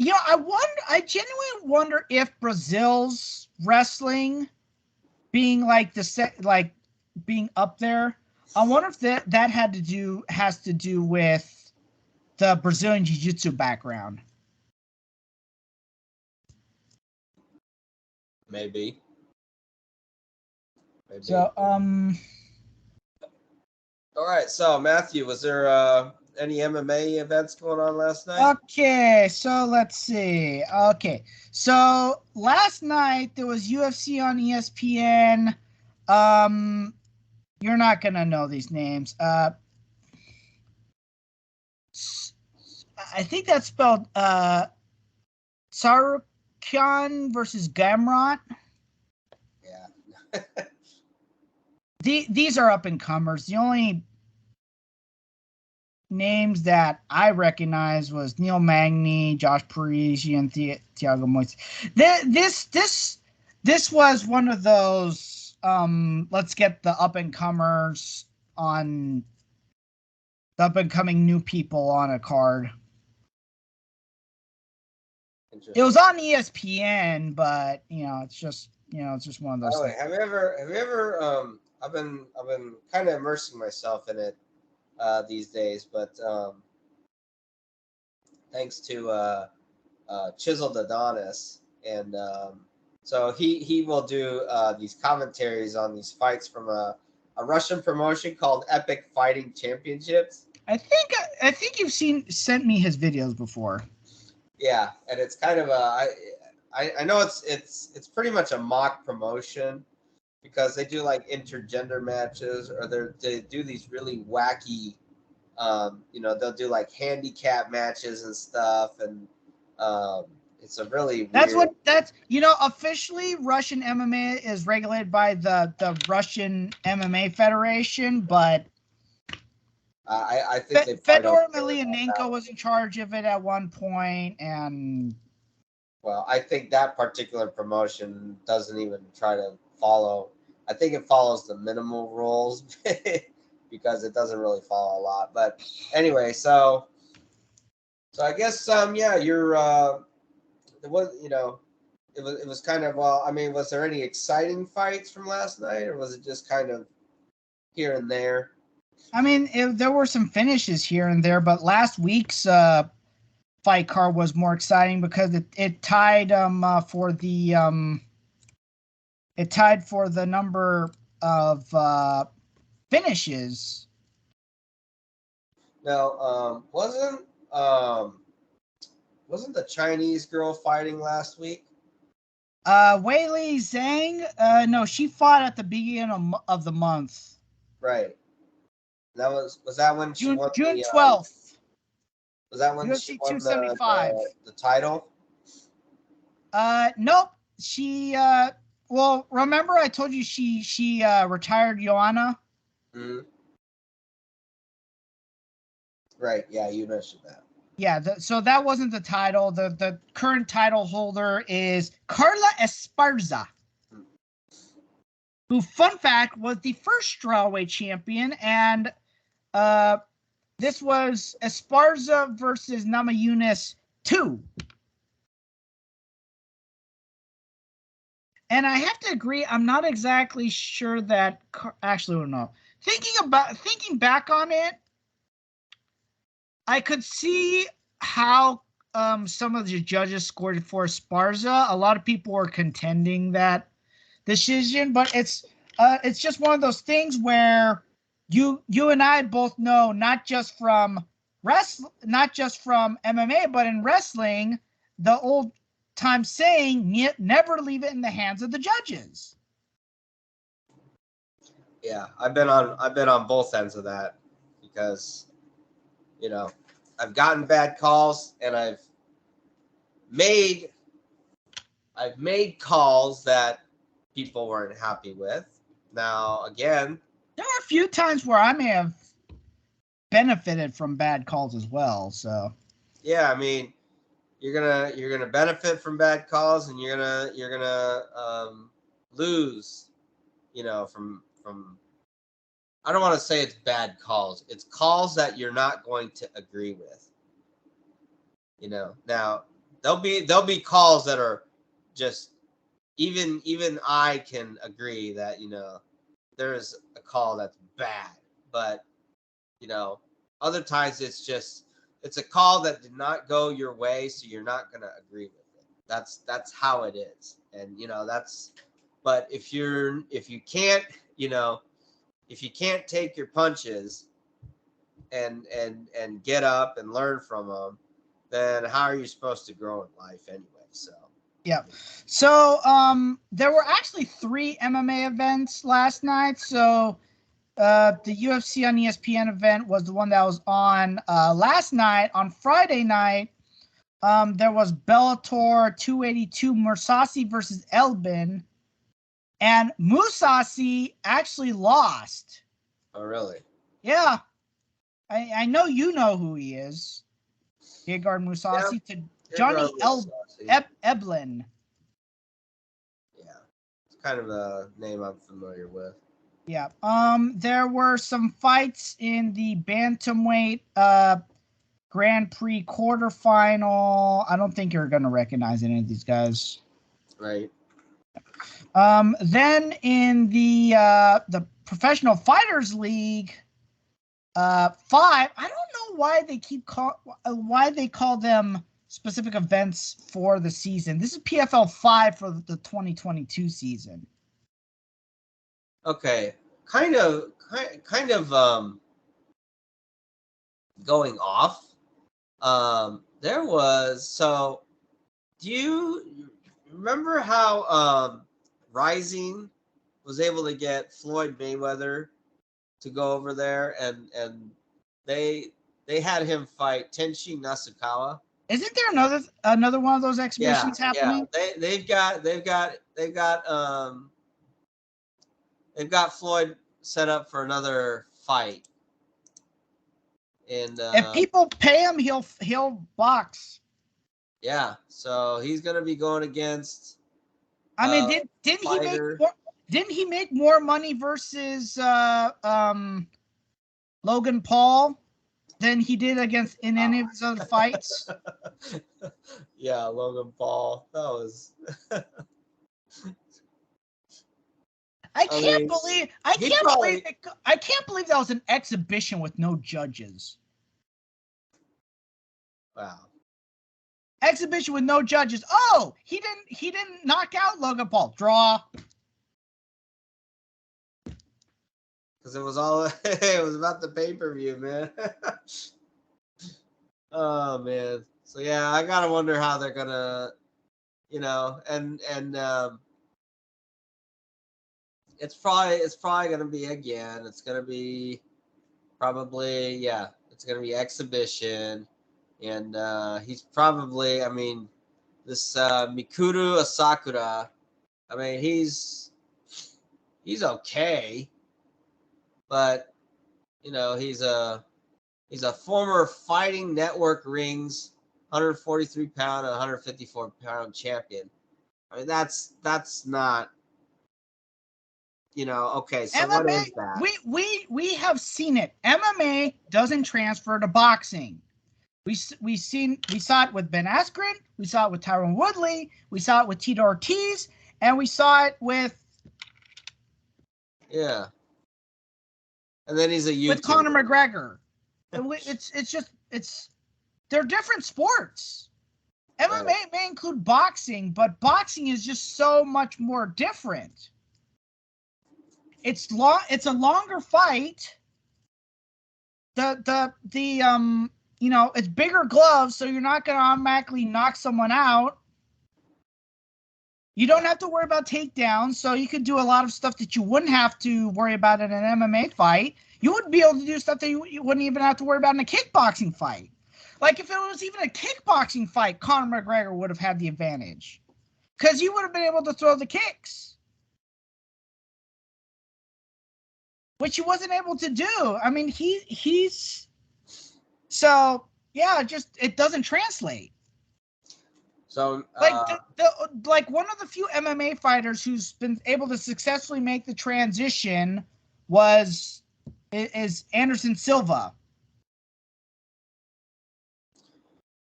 I genuinely wonder if Brazil's wrestling being being up there, I wonder if that has to do with the Brazilian Jiu-Jitsu background. Maybe. So, all right. So Matthew, was there any MMA events going on last night? Okay, so let's see. Okay, so last night there was UFC on ESPN. You're not gonna know these names. I think that's spelled Sarukyan versus Gamrot. Yeah. These are up and comers. The only names that I recognize was Neil Magny, Josh Parisi, and Thiago Moises. This was one of those let's get the up and comers on the up and coming new people on a card. It was on ESPN, but it's just one of those things. Have you ever I've been kind of immersing myself in it these days, but thanks to Chiseled Adonis, and so he will do these commentaries on these fights from a Russian promotion called Epic Fighting Championships. I think you've sent me his videos before. Yeah, and it's kind of I know it's pretty much a mock promotion, because they do like intergender matches, or they do these really wacky, they'll do like handicap matches and stuff, and it's a really weird... Officially Russian MMA is regulated by the Russian MMA Federation, but I think Fedor Emelianenko was in charge of it at one point, and well, I think that particular promotion doesn't even try to follow. I think it follows the minimal rules because it doesn't really follow a lot. But anyway, so I guess you're it was kind of, well, I mean, was there any exciting fights from last night, or was it just kind of here and there? I mean, there were some finishes here and there, but last week's fight card was more exciting because it tied for the number of finishes. Now, wasn't the Chinese girl fighting last weik? Weili Zhang? No, she fought at the beginning of the month. Right. That was that when she won June 12th. Was that when UFC she won 275. the title? Nope. She well, remember I told you she retired Joanna? Mm-hmm. Right. Yeah, you mentioned that. Yeah, so that wasn't the title. The current title holder is Carla Esparza, who, fun fact, was the first strawweight champion, and this was Esparza versus Namajunas 2. And I have to agree, I'm not exactly sure that actually, no. Thinking back on it, I could see how some of the judges scored for Esparza. A lot of people were contending that decision, but it's just one of those things where you and I both know, not just from MMA, but in wrestling, the old time saying, never leave it in the hands of the judges. Yeah, I've been on both ends of that, because I've gotten bad calls, and I've made calls that people weren't happy with. Now, again, there are a few times where I may have benefited from bad calls as well. So yeah, I mean, you're gonna benefit from bad calls, and you're gonna lose, from. I don't want to say it's bad calls. It's calls that you're not going to agree with. Now there'll be calls that are just even I can agree that there's a call that's bad, but other times it's a call that did not go your way, so you're not going to agree with it. That's how it is. And but if you can't, if you can't take your punches and get up and learn from them, then how are you supposed to grow in life anyway? So yeah. So there were actually 3 MMA events last night. So the UFC on ESPN event was the one that was on last night. On Friday night, there was Bellator 282 Mousasi versus Elbin, and Mousasi actually lost. Oh, really? Yeah, I know you know who he is. Gegard Mousasi to Johnny Eblin. Yeah, it's kind of a name I'm familiar with. Yeah. There were some fights in the bantamweight Grand Prix quarterfinal. I don't think you're gonna recognize any of these guys. Right. Then in the Professional Fighters League, 5. I don't know why they call them specific events for the season. This is PFL 5 for the 2022 season. Okay, kind of going off. There was do you remember how Rising was able to get Floyd Mayweather to go over there, and they had him fight Tenshin Nasukawa? Isn't there another one of those exhibitions happening? Yeah. They've got Floyd set up for another fight. And if people pay him, he'll box. Yeah, so he's gonna be going against. I mean, didn't he make more money versus Logan Paul than he did in any of his other fights? Yeah, Logan Paul. That was. I can't believe that was an exhibition with no judges. Wow. Exhibition with no judges. Oh, he didn't knock out Logan Paul. Draw. Because it was about the pay-per-view, man. Oh man. So yeah, I gotta wonder how they're gonna, and it's probably gonna be again. It's gonna be probably it's gonna be exhibition, and he's probably. I mean, this Mikuru Asakura. I mean, he's okay, but he's a He's a former Fighting Network Rings 143-pound and 154-pound champion. I mean, that's not, okay, so MMA, what is that? we have seen it. MMA doesn't transfer to boxing. We saw it with Ben Askren, we saw it with Tyron Woodley, we saw it with Tito Ortiz, and we saw it with and then he's a YouTuber. With Conor McGregor. They're different sports. MMA may include boxing, but boxing is just so much more different. It's a longer fight. It's bigger gloves, so you're not going to automatically knock someone out. You don't have to worry about takedowns, so you could do a lot of stuff that you wouldn't have to worry about in an MMA fight. You wouldn't be able to do stuff that you wouldn't even have to worry about in a kickboxing fight. Like, if it was even a kickboxing fight, Conor McGregor would have had the advantage. Because he would have been able to throw the kicks. Which he wasn't able to do. I mean, he's... So, yeah, it doesn't translate. So, like one of the few MMA fighters who's been able to successfully make the transition is Anderson Silva.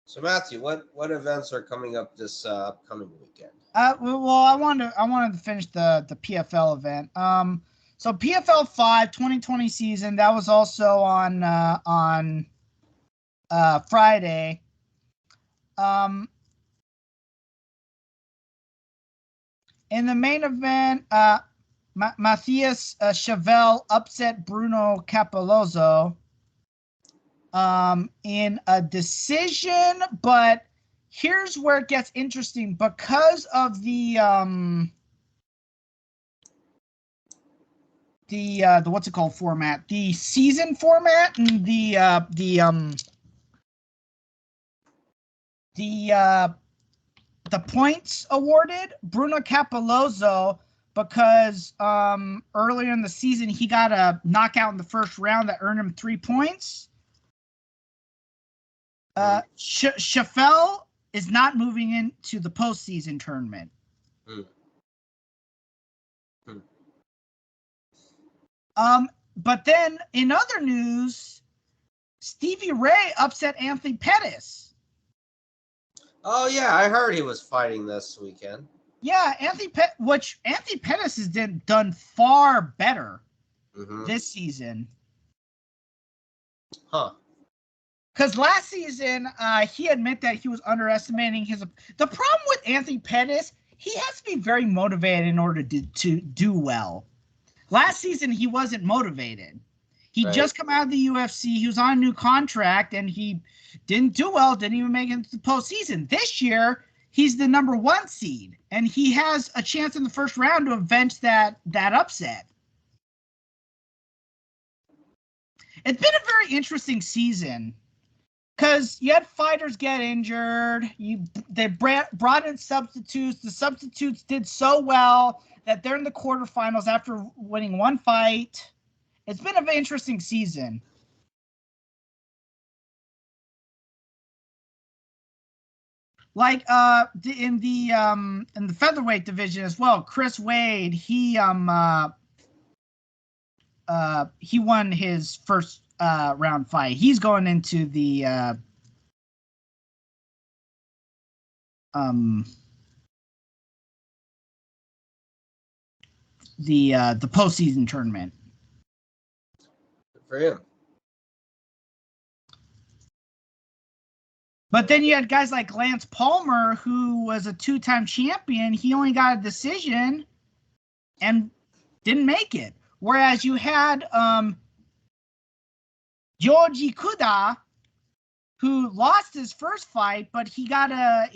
So Matthew, what events are coming up this upcoming weekend? Well, I wanted to finish the PFL event. So PFL 5 2020 season, that was also on Friday. In the main event, Matthias Chauvel upset Bruno Capelozzo in a decision, but here's where it gets interesting because of the what's it called format, the season format, and the points awarded. Bruno Capelozzo, because earlier in the season he got a knockout in the first round that earned him 3 points. Chauvel is not moving into the postseason tournament. But then in other news, Stevie Ray upset Anthony Pettis. Oh yeah, I heard he was fighting this weekend. Yeah, Anthony Pettis has done far better this season. Huh. Because last season, he admitted that he was underestimating his... The problem with Anthony Pettis, he has to be very motivated in order to do well. Last season, he wasn't motivated. He just come out of the UFC. He was on a new contract, and he didn't do well, didn't even make it into the postseason. This year, he's the number 1 seed, and he has a chance in the first round to avenge that upset. It's been a very interesting season because you had fighters get injured. They brought in substitutes. The substitutes did so well that they're in the quarterfinals after winning 1 fight. It's been an interesting season. Like in the featherweight division as well, Chris Wade, he won his first round fight. He's going into the postseason tournament. Good for him. But then you had guys like Lance Palmer, who was a 2-time champion. He only got a decision and didn't make it. Whereas you had Georgi Kuda, who lost his first fight, but he got a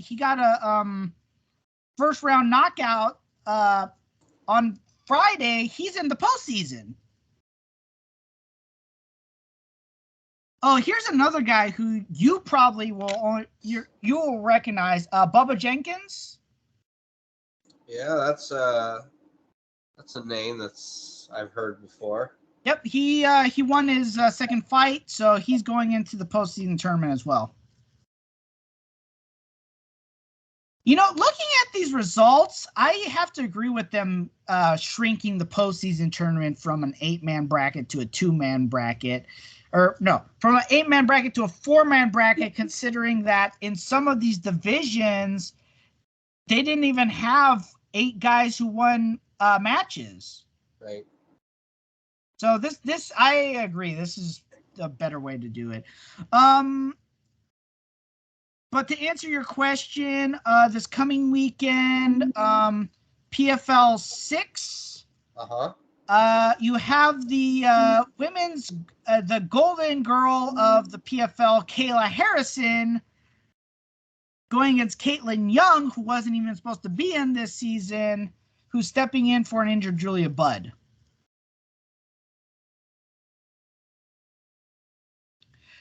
first round knockout on Friday. He's in the postseason. Oh, here's another guy who you probably will recognize, Bubba Jenkins. Yeah, that's a name I've heard before. Yep, he won his second fight, so he's going into the postseason tournament as well. You know, looking at these results, I have to agree with them shrinking the postseason tournament from an 8-man bracket to a 2-man bracket. Or, no, from an 8-man bracket to a 4-man bracket, considering that in some of these divisions, they didn't even have 8 guys who won matches. Right. So this I agree. This is a better way to do it. But to answer your question, this coming weekend, PFL 6. You have the women's, the golden girl of the PFL, Kayla Harrison, going against Caitlin Young, who wasn't even supposed to be in this season, who's stepping in for an injured Julia Budd.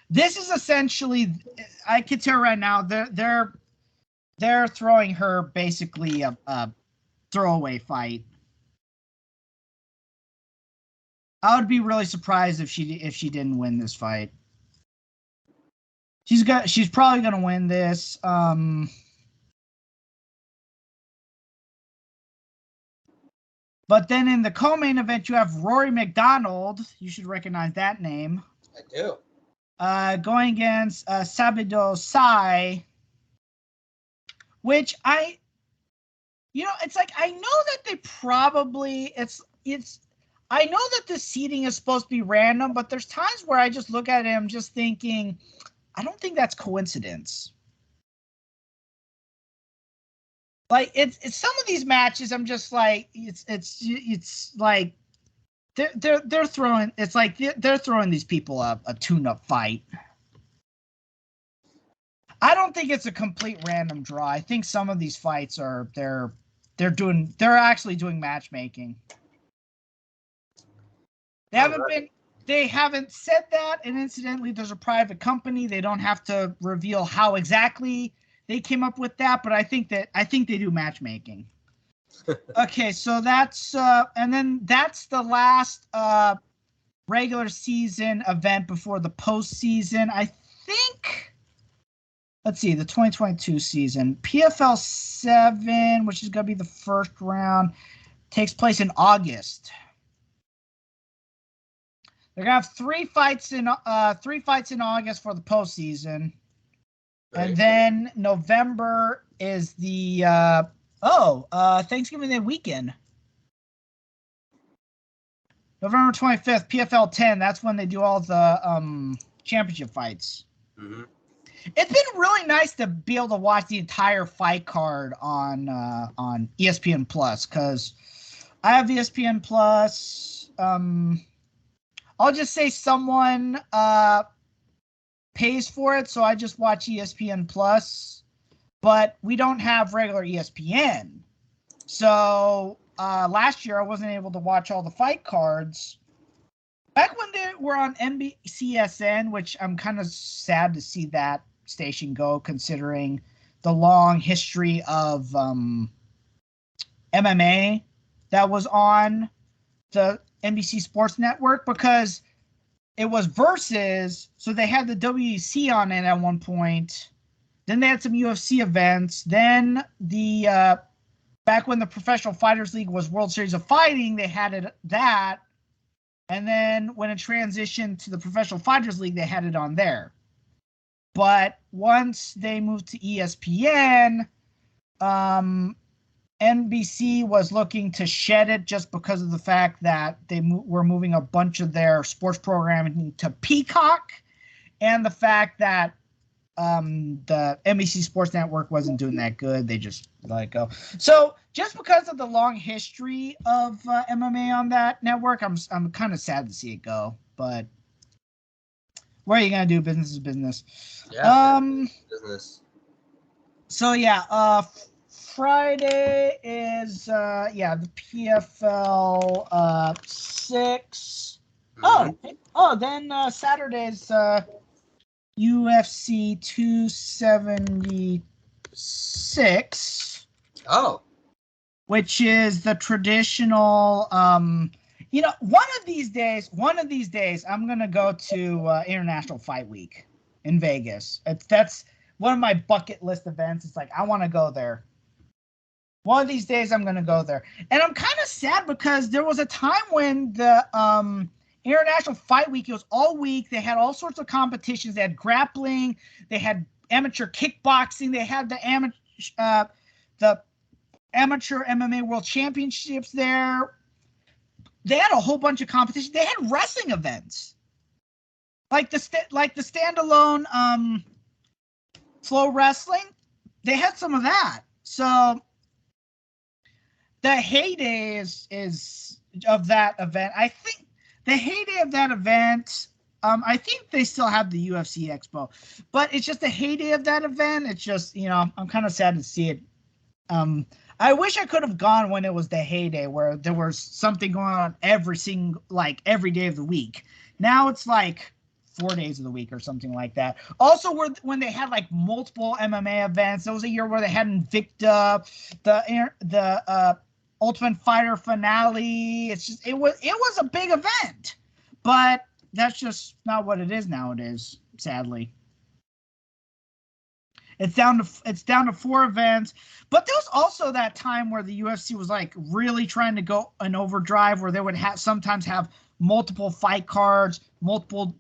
This is essentially, I can tell right now, they're throwing her basically a throwaway fight. I would be really surprised if she didn't win this fight. She's probably gonna win this. But then in the co-main event, you have Rory McDonald. You should recognize that name. I do. Going against Sabido Sai, which it's like, I know that they probably, I know that the seeding is supposed to be random, but there's times where I just look at him just thinking, I don't think that's coincidence. Like, it's some of these matches, I'm just like, it's like, they're throwing, it's like they're throwing these people a tune-up fight. I don't think it's a complete random draw. I think some of these fights are they're actually doing matchmaking. They haven't said that, and incidentally, there's a private company. They don't have to reveal how exactly they came up with that, but I think they do matchmaking. Okay, so that's and then that's the last regular season event before the postseason. I think, let's see, the 2022 season, PFL 7, which is going to be the first round, takes place in August. They're going to have 3 fights in August for the postseason. Right. And then November is the Thanksgiving Day weekend. November 25th, PFL 10. That's when they do all the championship fights. Mm-hmm. It's been really nice to be able to watch the entire fight card on ESPN Plus, because I have ESPN Plus. I'll just say someone pays for it, so I just watch ESPN Plus. But we don't have regular ESPN. So last year I wasn't able to watch all the fight cards. Back when they were on NBCSN, which I'm kind of sad to see that station go, considering the long history of MMA that was on the NBC Sports Network, because it was Versus, so they had the WEC on it at one point. Then they had some UFC events. Then the back when the Professional Fighters League was World Series of Fighting, they had that. And then when it transitioned to the Professional Fighters League, they had it on there. But once they moved to ESPN, NBC was looking to shed it just because of the fact that they were moving a bunch of their sports programming to Peacock, and the fact that the NBC Sports Network wasn't doing that good. They just let it go. So just because of the long history of MMA on that network, I'm kind of sad to see it go. But what are you gonna do? Business is business. Yeah, business. So yeah, Friday is the PFL 6. Mm-hmm. Then Saturday's UFC 276. Oh. Which is the traditional one of these days, I'm gonna go to International Fight Week in Vegas. That's one of my bucket list events. It's like I want to go there. One of these days, I'm gonna go there, and I'm kind of sad because there was a time when the International Fight Week, it was all week. They had all sorts of competitions. They had grappling. They had amateur kickboxing. They had the amateur MMA World Championships there. They had a whole bunch of competitions. They had wrestling events, like the standalone Flow Wrestling. They had some of that. So the heyday is of that event. I think the heyday of that event. I think they still have the UFC Expo, but it's just the heyday of that event. It's just, I'm kind of sad to see it. I wish I could have gone when it was the heyday where there was something going on every day of the week. Now it's like 4 days of the week or something like that. Also, when they had like multiple MMA events, there was a year where they had Invicta, the Ultimate Fighter finale. It was a big event, but that's just not what it is nowadays, sadly. It's down to 4 events, but there was also that time where the UFC was like really trying to go an overdrive, where they would sometimes have multiple fight cards, multiple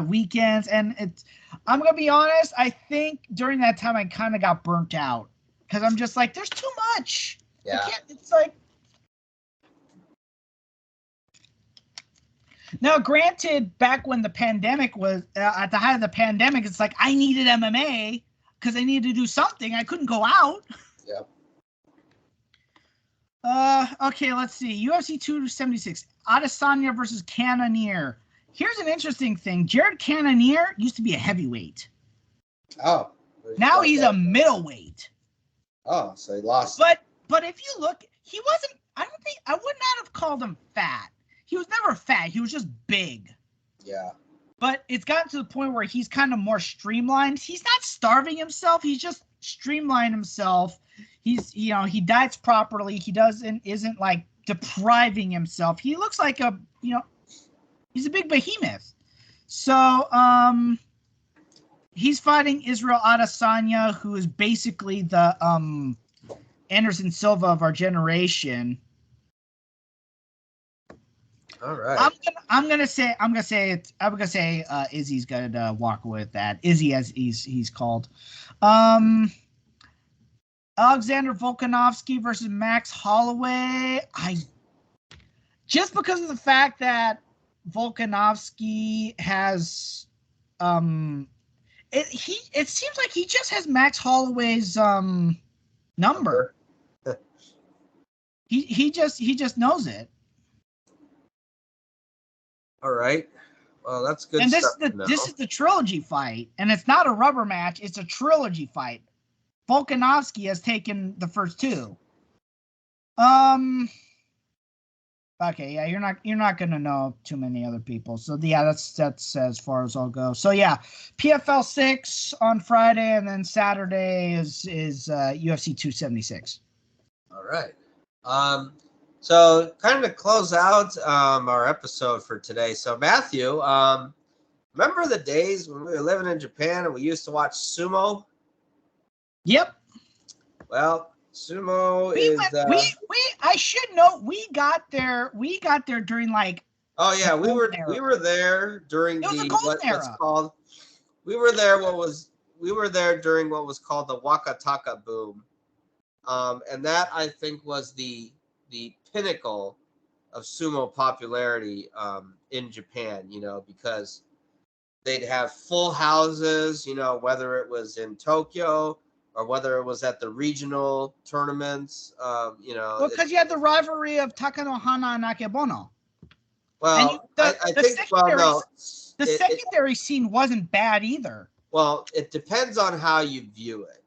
weekends, and I'm gonna be honest, I think during that time I kind of got burnt out because I'm just like, there's too much. Yeah. It's like, now granted, back when the pandemic was at the height of the pandemic, it's like I needed MMA. Because I needed to do something. I couldn't go out. Yep. Okay, let's see. UFC 276. Adesanya versus Cannonier. Here's an interesting thing. Jared Cannonier used to be a heavyweight. Oh. Now he's a middleweight. Oh, so he lost. But if you look, he wasn't, I would not have called him fat. He was never fat. He was just big. Yeah. But it's gotten to the point where he's kind of more streamlined. He's not starving himself. He's just streamlined himself. He diets properly. He isn't like depriving himself. He looks like he's a big behemoth. So, he's fighting Israel Adesanya, who is basically the, Anderson Silva of our generation. All right. I'm gonna say Izzy's gonna walk away with that. Izzy, as he's called. Alexander Volkanovski versus Max Holloway. Just because of the fact that Volkanovski has it seems like he just has Max Holloway's number. he just knows it. All right. Well, that's good. And this stuff is the trilogy fight, and it's not a rubber match. It's a trilogy fight. Volkanovski has taken the first 2. Okay, yeah, you're not gonna know too many other people. So yeah, that's as far as I'll go. So yeah, PFL 6 on Friday, and then Saturday is UFC 276. All right. So kind of to close out our episode for today. So Matthew, remember the days when we were living in Japan and we used to watch Sumo? Yep. Well, Sumo I should know we got there during like. Oh yeah, we were there during what's called. We were there during what was called the Wakataka boom, and that I think was the pinnacle of sumo popularity in Japan, because they'd have full houses, whether it was in Tokyo or whether it was at the regional tournaments, Well, because you had the rivalry of Takanohana and Akebono. Well, the secondary scene wasn't bad either. Well, it depends on how you view it.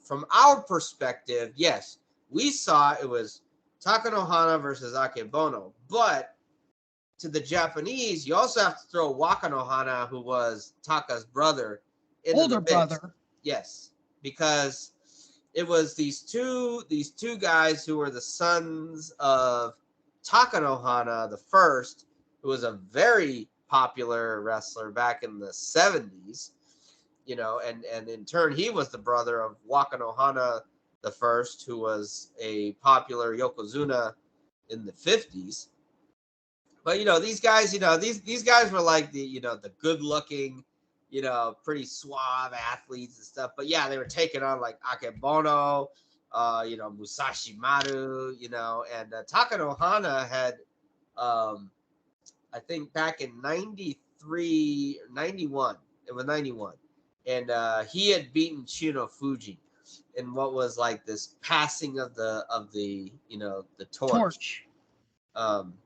From our perspective, yes, we saw it was Takanohana versus Akebono, but to the Japanese, you also have to throw Wakanohana, who was Taka's brother, older brother. Yes, because it was these two guys who were the sons of Takanohana the first, who was a very popular wrestler back in the 70s, you know, and in turn he was the brother of Wakanohana the first, who was a popular Yokozuna in the 50s. But you know, these guys, you know, these guys were like the, you know, the good looking, you know, pretty suave athletes and stuff. But yeah, they were taking on like Akebono, you know, Musashi Maru, you know, and Takanohana had, I think back in 93 or 91, it was 91. And he had beaten Chino Fuji in what was like this passing of the you know, the torch.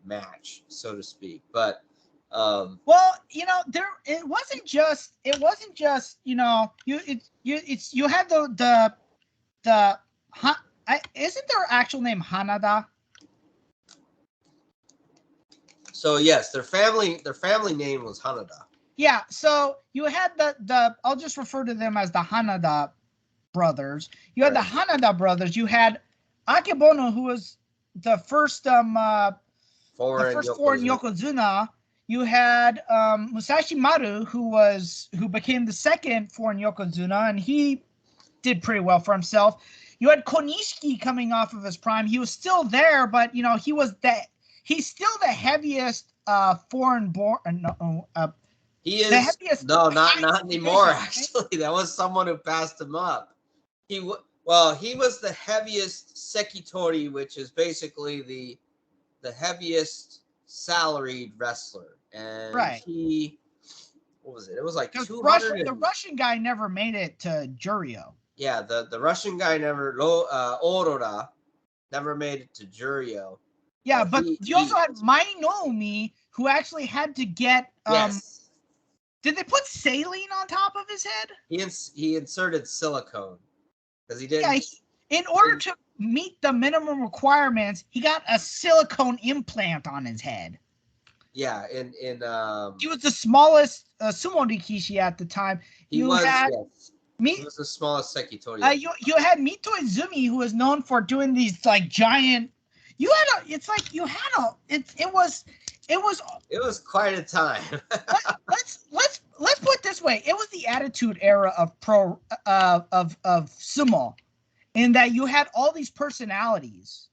Match, so to speak. But well, you know, it wasn't just you know, you had isn't their actual name Hanada? so yes, their family name was Hanada. Yeah, so you had the I'll just refer to them as the Hanada brothers. You had the Hanada brothers. You had Akebono, who was the first foreign Yokozuna. You had Musashi Maru, who became the second foreign Yokozuna, and he did pretty well for himself. You had Konishiki coming off of his prime. He was still there, but you know, he's still the heaviest foreign born. He is the heaviest. No, not anymore. Actually, that was someone who passed him up. He was the heaviest sekitori, which is basically the heaviest salaried wrestler, and what was it? It was like 200. The Russian guy never made it to Juryo. Yeah, the Russian guy Aurora never made it to Juryo. Yeah, but you also had Mainomi, who actually had to get yes. Did they put saline on top of his head? He inserted silicone because he didn't. Yeah, in order to meet the minimum requirements, he got a silicone implant on his head. Yeah, he was the smallest sumo rikishi at the time. He was the smallest sekitori. You had Mito Izumi, who was known for doing these like giant. It was quite a time. let's put it this way. It was the attitude era of sumo, in that you had all these personalities.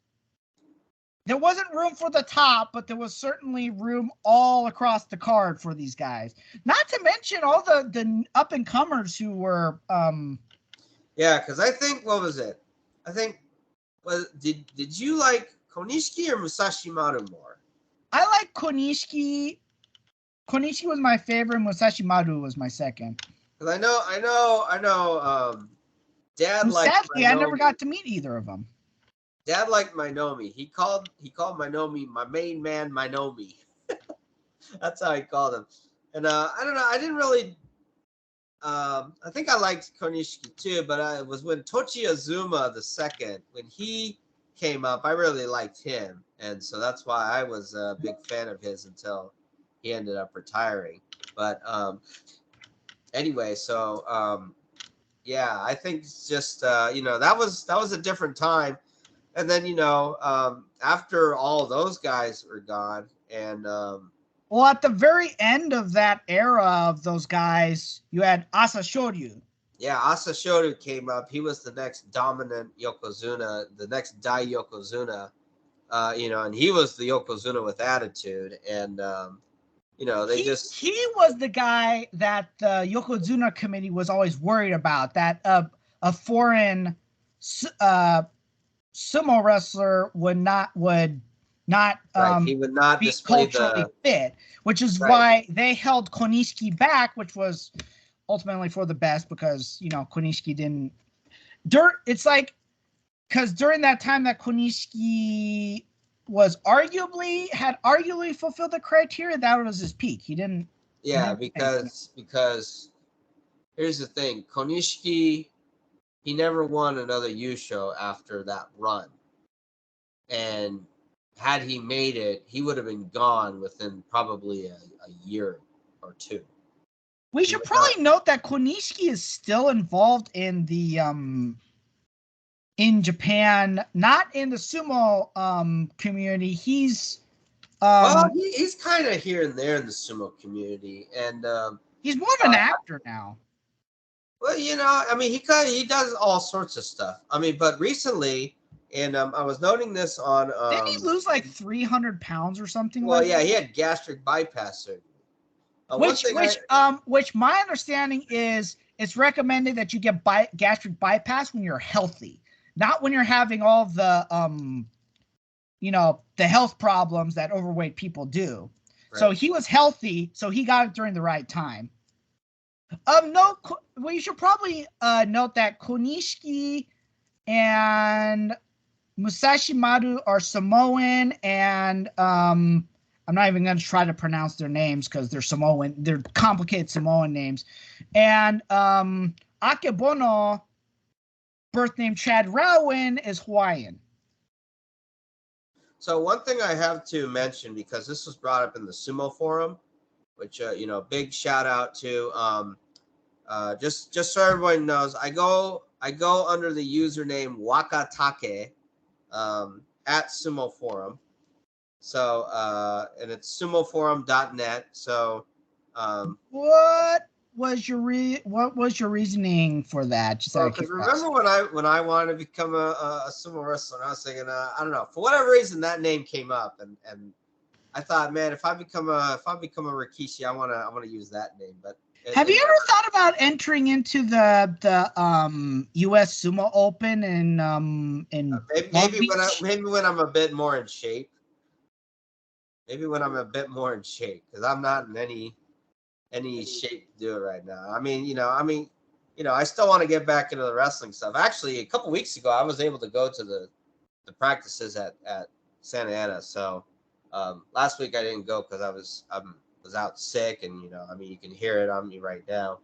There wasn't room for the top, but there was certainly room all across the card for these guys. Not to mention all the up and comers who were. Yeah, because I think what was it? I think did you like Konishiki or Musashi Maru more? I like Konishiki. Konishiki was my favorite. Musashi Maru was my second. Because I know. Dad liked. Sadly, I never got to meet either of them. Dad liked Mainomi. He called Mainomi my main man, Mainomi. That's how he called him. And I don't know. I didn't really. I think I liked Konishiki too, but it was when Tochi Azuma the second, when he came up, I really liked him, and so that's why I was a big fan of his until he ended up retiring. But anyway, so yeah, I think it's just you know, that was a different time. And then, you know, after all those guys were gone, and well, at the very end of that era of those guys, you had Asashoryu. Yeah, Asashoryu came up. He was the next dominant Yokozuna, the next Dai Yokozuna, you know, and he was the Yokozuna with attitude. And, you know, he was the guy that the Yokozuna committee was always worried about, that a foreign sumo wrestler would not he would not be culturally fit, which is why they held Konishiki back, which was ultimately for the best, because, you know, Konishiki didn't. It's like, because during that time that Konishiki had arguably fulfilled the criteria, that was his peak. He didn't. Yeah, because here's the thing, Konishiki, he never won another Yusho after that run, and had he made it, he would have been gone within probably a year or two. We should probably note that Konishiki is still involved in the in Japan, not in the sumo community. He's well, he's kind of here and there in the sumo community, and he's more of an actor now. Well, I mean, he does all sorts of stuff. I mean, but recently, and I was noting this on. Didn't he lose like 300 pounds or something? Well, yeah, he had gastric bypass surgery. Which my understanding is it's recommended that you get gastric bypass when you're healthy, not when you're having all the the health problems that overweight people do. Right. So he was healthy, so he got it during the right time. You should probably note that Konishiki and Musashi Maru are Samoan, and I'm not even going to try to pronounce their names because they're Samoan. They're complicated Samoan names. And Akebono, birth name Chad Rowan, is Hawaiian. So one thing I have to mention, because this was brought up in the Sumo forum, which big shout out to just so everyone knows, I go under the username Wakatake at Sumo forum. So and it's sumoforum.net. So what was your reasoning for that? Just because remember when I wanted to become a sumo wrestler, I was thinking I don't know, for whatever reason that name came up, and I thought, man, if I become a Rikishi, I want to use that name. But have you ever thought about entering into the U.S. Sumo Open in maybe when I'm a bit more in shape. Maybe when I'm a bit more in shape, because I'm not in any shape to do it right now. I mean, I still want to get back into the wrestling stuff. Actually, a couple weeks ago, I was able to go to the practices at Santa Ana. So last week I didn't go because I was out sick, and you can hear it on me right now.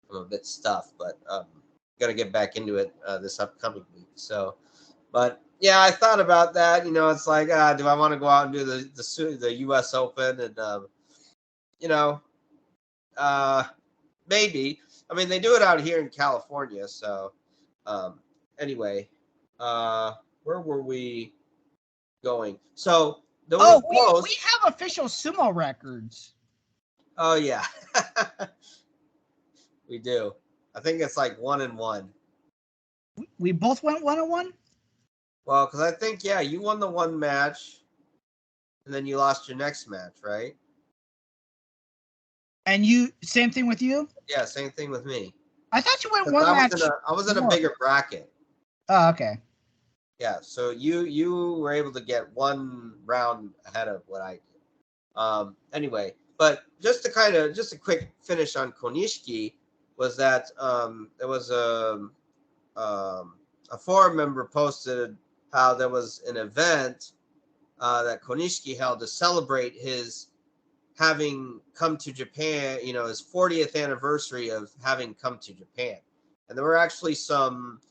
I'm a bit stuffed, but gonna get back into it this upcoming week. So, but yeah, I thought about that. It's like, do I want to go out and do the U.S. Open? And maybe. I mean, they do it out here in California. So anyway, where were we going? So we have official sumo records. Oh yeah, we do. I think it's like 1-1. We both went 1-1. Well, because I think you won the one match, and then you lost your next match, right? And same thing with you? Yeah, same thing with me. I thought you went one match. I was in a bigger bracket. Oh, okay. Yeah, so you were able to get one round ahead of what I did. Anyway, but just a quick finish on Konishiki was that there was a forum member posted how there was an event that Konishiki held to celebrate his having come to Japan, his 40th anniversary of having come to Japan. And there were actually some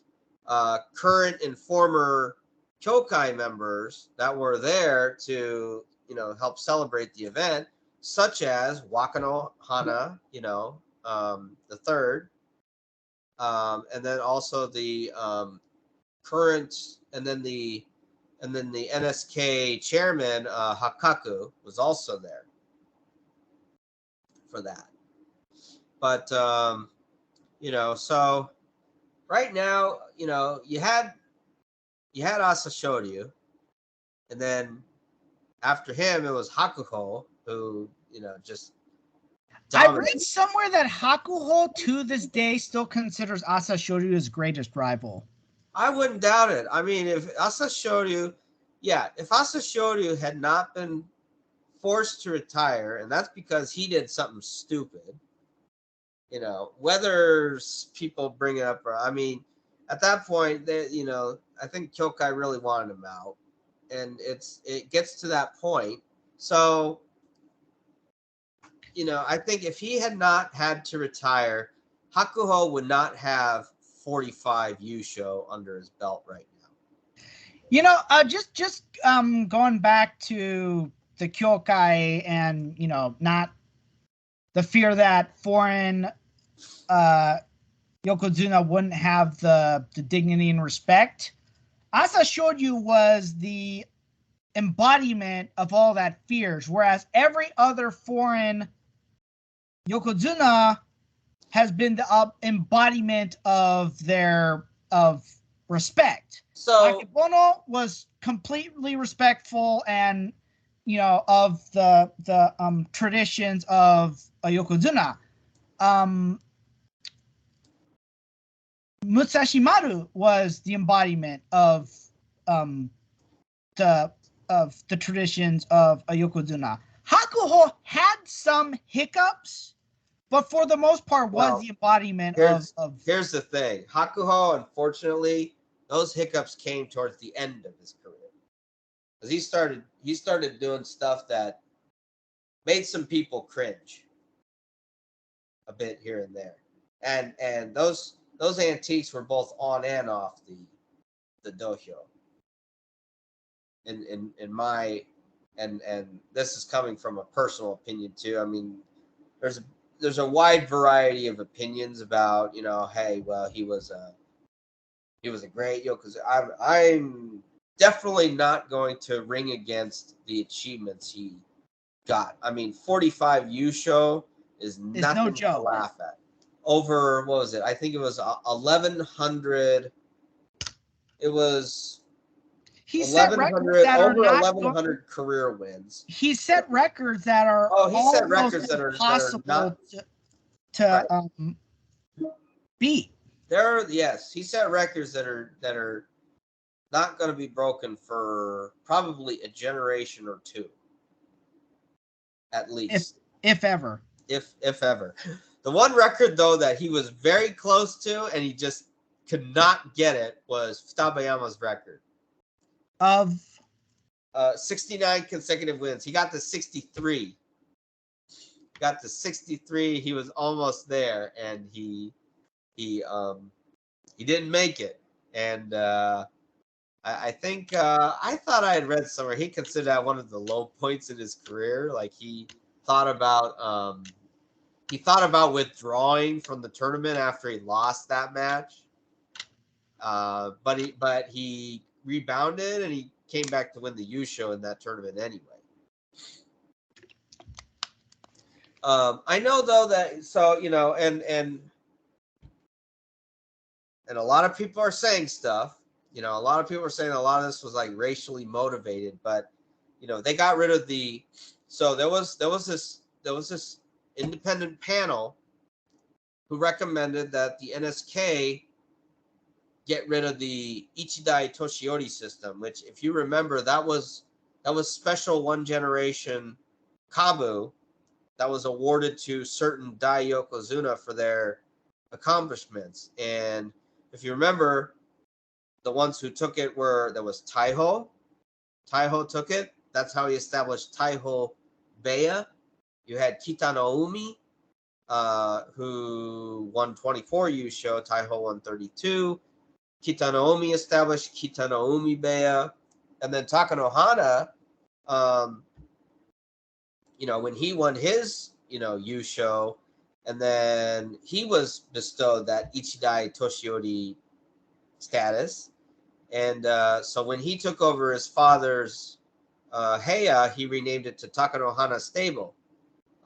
current and former Kyokai members that were there to, help celebrate the event, such as Wakano Hana, the third, and then also the current, and then the NSK chairman Hakaku was also there for that. But so right now, you had Asashoryu, and then after him it was Hakuho, who just dominated. I read somewhere that Hakuho to this day still considers Asashoryu his greatest rival. I wouldn't doubt it. I mean, if Asashoryu had not been forced to retire, and that's because he did something stupid, whether people bring it up or, I mean, at that point, I think Kyokai really wanted him out, and it gets to that point. So, I think if he had not had to retire, Hakuho would not have 45 Yusho under his belt right now. Just going back to the Kyokai and, not the fear that foreign Yokozuna wouldn't have the dignity and respect. Asa Shoryu was the embodiment of all that fears, whereas every other foreign Yokozuna has been the embodiment of respect. So Akebono was completely respectful and of the traditions of a Yokozuna. Musashi Maru was the embodiment of the traditions of a Yokozuna. Hakuho had some hiccups, but for the most part was the embodiment of. Here's the thing. Hakuho, unfortunately, those hiccups came towards the end of his career. Because he started doing stuff that made some people cringe a bit here and there. And those antiques were both on and off the dojo. In my and this is coming from a personal opinion too. I mean, there's a wide variety of opinions about, hey, well, he was a great Yokozuna. I'm definitely not going to ring against the achievements he got. I mean, 45 Yusho is nothing no joke to laugh at. Over, what was it? I think it was 1,100. It was he set records that over are 1,100 career wins. He set records that are he set records that are impossible to beat. He set records that are not going to be broken for probably a generation or two, at least, if ever. If ever. The one record though that he was very close to and he just could not get it was Futabayama's record of 69 consecutive wins. He got to 63. He was almost there, and he didn't make it. And I think I thought I had read somewhere he considered that one of the low points in his career. Like he thought about withdrawing from the tournament after he lost that match. But he rebounded and he came back to win the Yusho in that tournament anyway. I know though that and a lot of people are saying stuff. A lot of people are saying a lot of this was like racially motivated, but they got rid of the. So there was this independent panel who recommended that the NSK get rid of the Ichidai Toshiori system, which, if you remember, that was special one generation kabu that was awarded to certain Dai Yokozuna for their accomplishments. And if you remember, the ones who took it there was Taiho. Taiho took it. That's how he established Taiho Beya. You had Kitanoumi, who won 24 Yusho. Taiho won 32. Kitanoumi established Kitanoumi Beya. And then Takanohana, when he won his, Yusho, and then he was bestowed that Ichidai Toshiori status. And so when he took over his father's Heya, he renamed it to Takanohana Stable.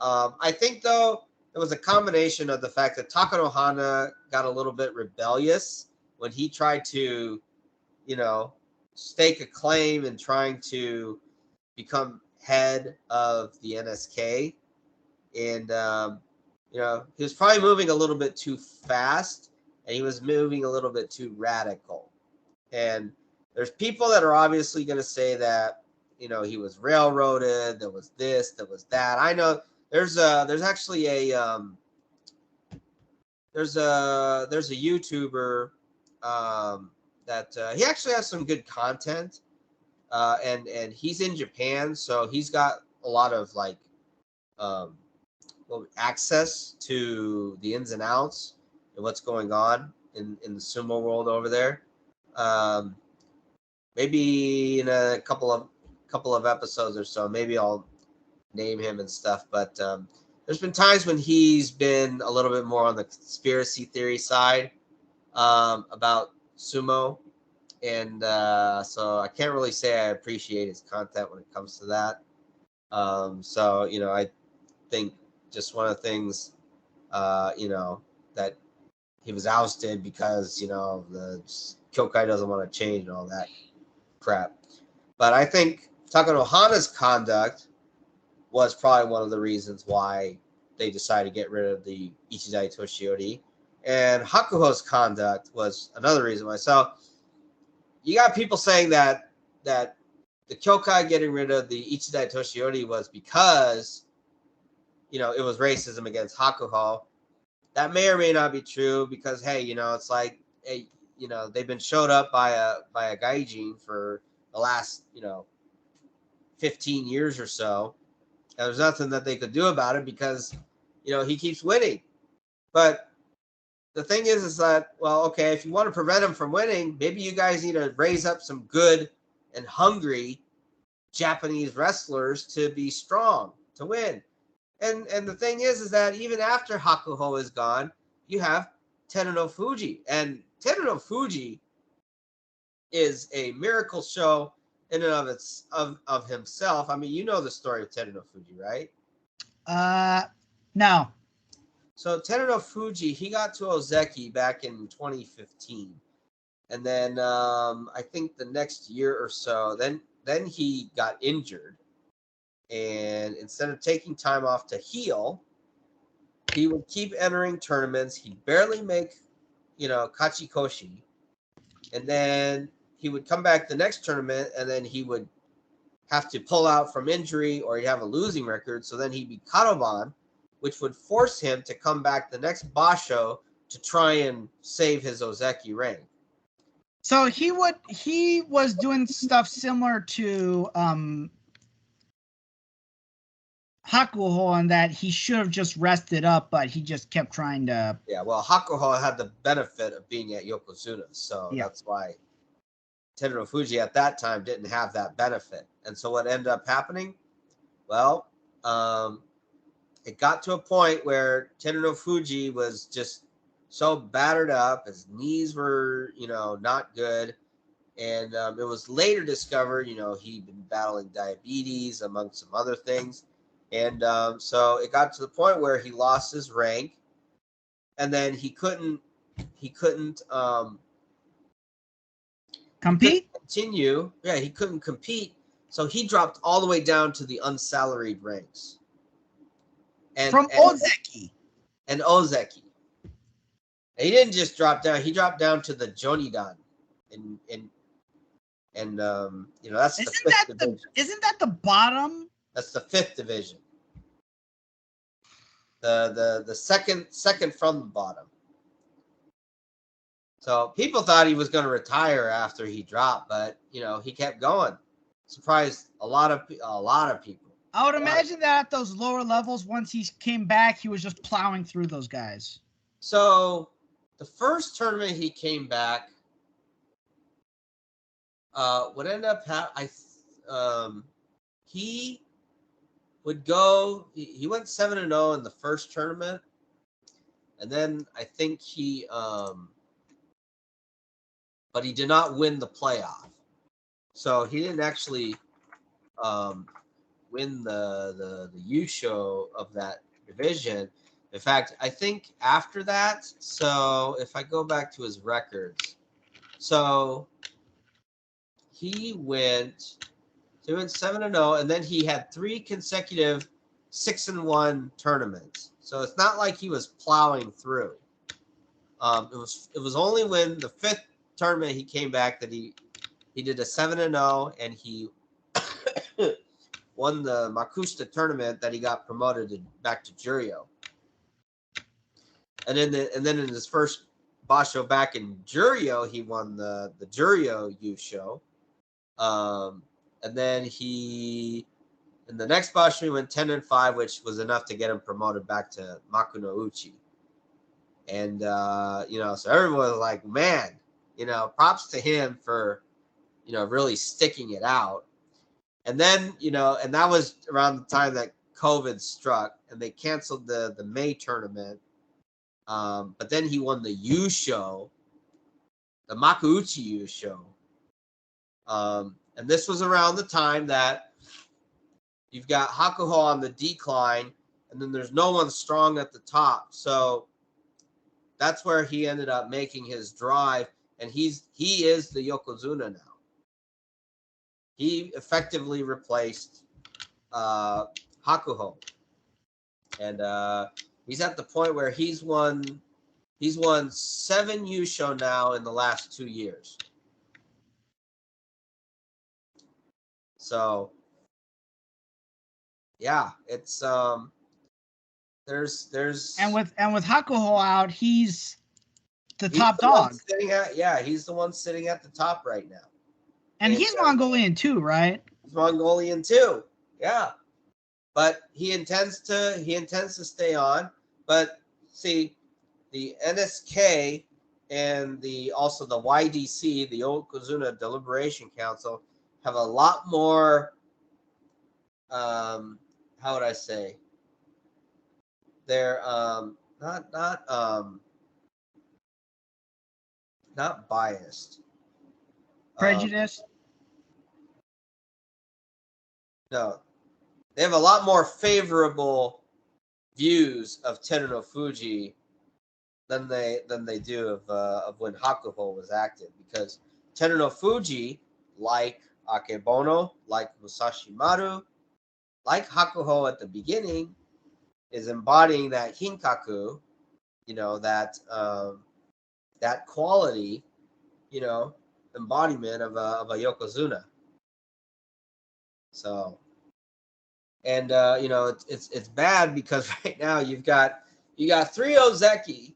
I think, though, it was a combination of the fact that Takanohana got a little bit rebellious when he tried to, stake a claim and trying to become head of the NSK. And, he was probably moving a little bit too fast, and he was moving a little bit too radical. And there's people that are obviously going to say that, he was railroaded, there was this, there was that. I know there's actually a YouTuber that he actually has some good content, and he's in Japan, so he's got a lot of access to the ins and outs and what's going on in the sumo world over there. Maybe in a couple of episodes or so, maybe I'll name him and stuff. But there's been times when he's been a little bit more on the conspiracy theory side about sumo, And so I can't really say I appreciate his content when it comes to that. So, you know, I think just one of the things, you know, that he was ousted because, you know, the Kyokai doesn't want to change and all that crap. But I think Takanohana's conduct was probably one of the reasons why they decided to get rid of the Ichidai Toshiori. And Hakuho's conduct was another reason why. So you got people saying that the Kyokai getting rid of the Ichidai Toshiori was because, you know, it was racism against Hakuho. That may or may not be true because, hey, you know, it's like, hey, you know, they've been showed up by a gaijin for the last, you know, 15 years or so. And there's nothing that they could do about it because, you know, he keeps winning. But the thing is that, well, okay, if you want to prevent him from winning, maybe you guys need to raise up some good and hungry Japanese wrestlers to be strong, to win. And the thing is that even after Hakuho is gone, you have Teruno Fuji. And Teruno Fuji is a miracle show in and of himself. I mean, you know the story of Teruno Fuji, right? No. So Teruno Fuji, he got to Ozeki back in 2015. And then I think the next year or so, then he got injured. And instead of taking time off to heal, he would keep entering tournaments. He'd barely make, you know, Kachikoshi. And then he would come back the next tournament, and then he would have to pull out from injury or he'd have a losing record. So then he'd be Kadoban, which would force him to come back the next Basho to try and save his Ozeki rank. So he was doing stuff similar to Hakuho in that he should have just rested up, but he just kept trying to. Yeah, well, Hakuho had the benefit of being at Yokozuna, so that's why Teruno Fuji at that time didn't have that benefit. And so what ended up happening? Well, it got to a point where Teruno Fuji was just so battered up. His knees were, you know, not good. And it was later discovered, you know, he'd been battling diabetes among some other things. And so it got to the point where he lost his rank, and then he couldn't compete? Continue. Yeah, he couldn't compete. So he dropped all the way down to the unsalaried ranks. From Ozeki. And Ozeki. And he didn't just drop down, he dropped down to the Jonidan. And you know, that's the fifth division. Isn't that the bottom? That's the fifth division. The second from the bottom. So people thought he was going to retire after he dropped, but you know, he kept going. Surprised a lot of people. I would imagine that at those lower levels, once he came back, he was just plowing through those guys. So the first tournament he came back, what ended up he would go. He went 7-0 in the first tournament, and then I think but he did not win the playoff. So he didn't actually win the Yusho of that division. In fact, I think after that, so if I go back to his records, so he went 7-0, and then he had 3 consecutive 6-1 tournaments. So it's not like he was plowing through. It was only when the 5th tournament he came back that he did a 7-0, and he won the Makushita tournament that he got promoted back to Juryo. And then in his first Basho back in Juryo, he won the Juryo Yusho. And then in the next Basho, he went 10-5, which was enough to get him promoted back to Makuno Uchi. And, you know, so everyone was like, man, you know, props to him for, you know, really sticking it out. And then, you know, and that was around the time that COVID struck, and they canceled the May tournament. But then he won the Yusho, the Makuuchi Yusho, And this was around the time that you've got Hakuho on the decline, and then there's no one strong at the top. So that's where he ended up making his drive, and he is the Yokozuna now. He effectively replaced Hakuho, and he's at the point where he's won 7 Yusho now in the last 2 years. So yeah, it's there's and with Hakuho out, he's the top the one dog. He's the one sitting at the top right now. And he's Mongolian too, right? He's Mongolian too. Yeah. But he intends to stay on. But see, the NSK and also the YDC, the Yokozuna Deliberation Council, have a lot more how would I say? They're not biased. Prejudice? No. They have a lot more favorable views of Teruno Fuji than they do of when Hakuho was active, because Teruno Fuji, like Akebono, like Musashi Maru, like Hakuho at the beginning, is embodying that Hinkaku, that quality, embodiment of a Yokozuna. So, and it's bad because right now you got 3 Ozeki.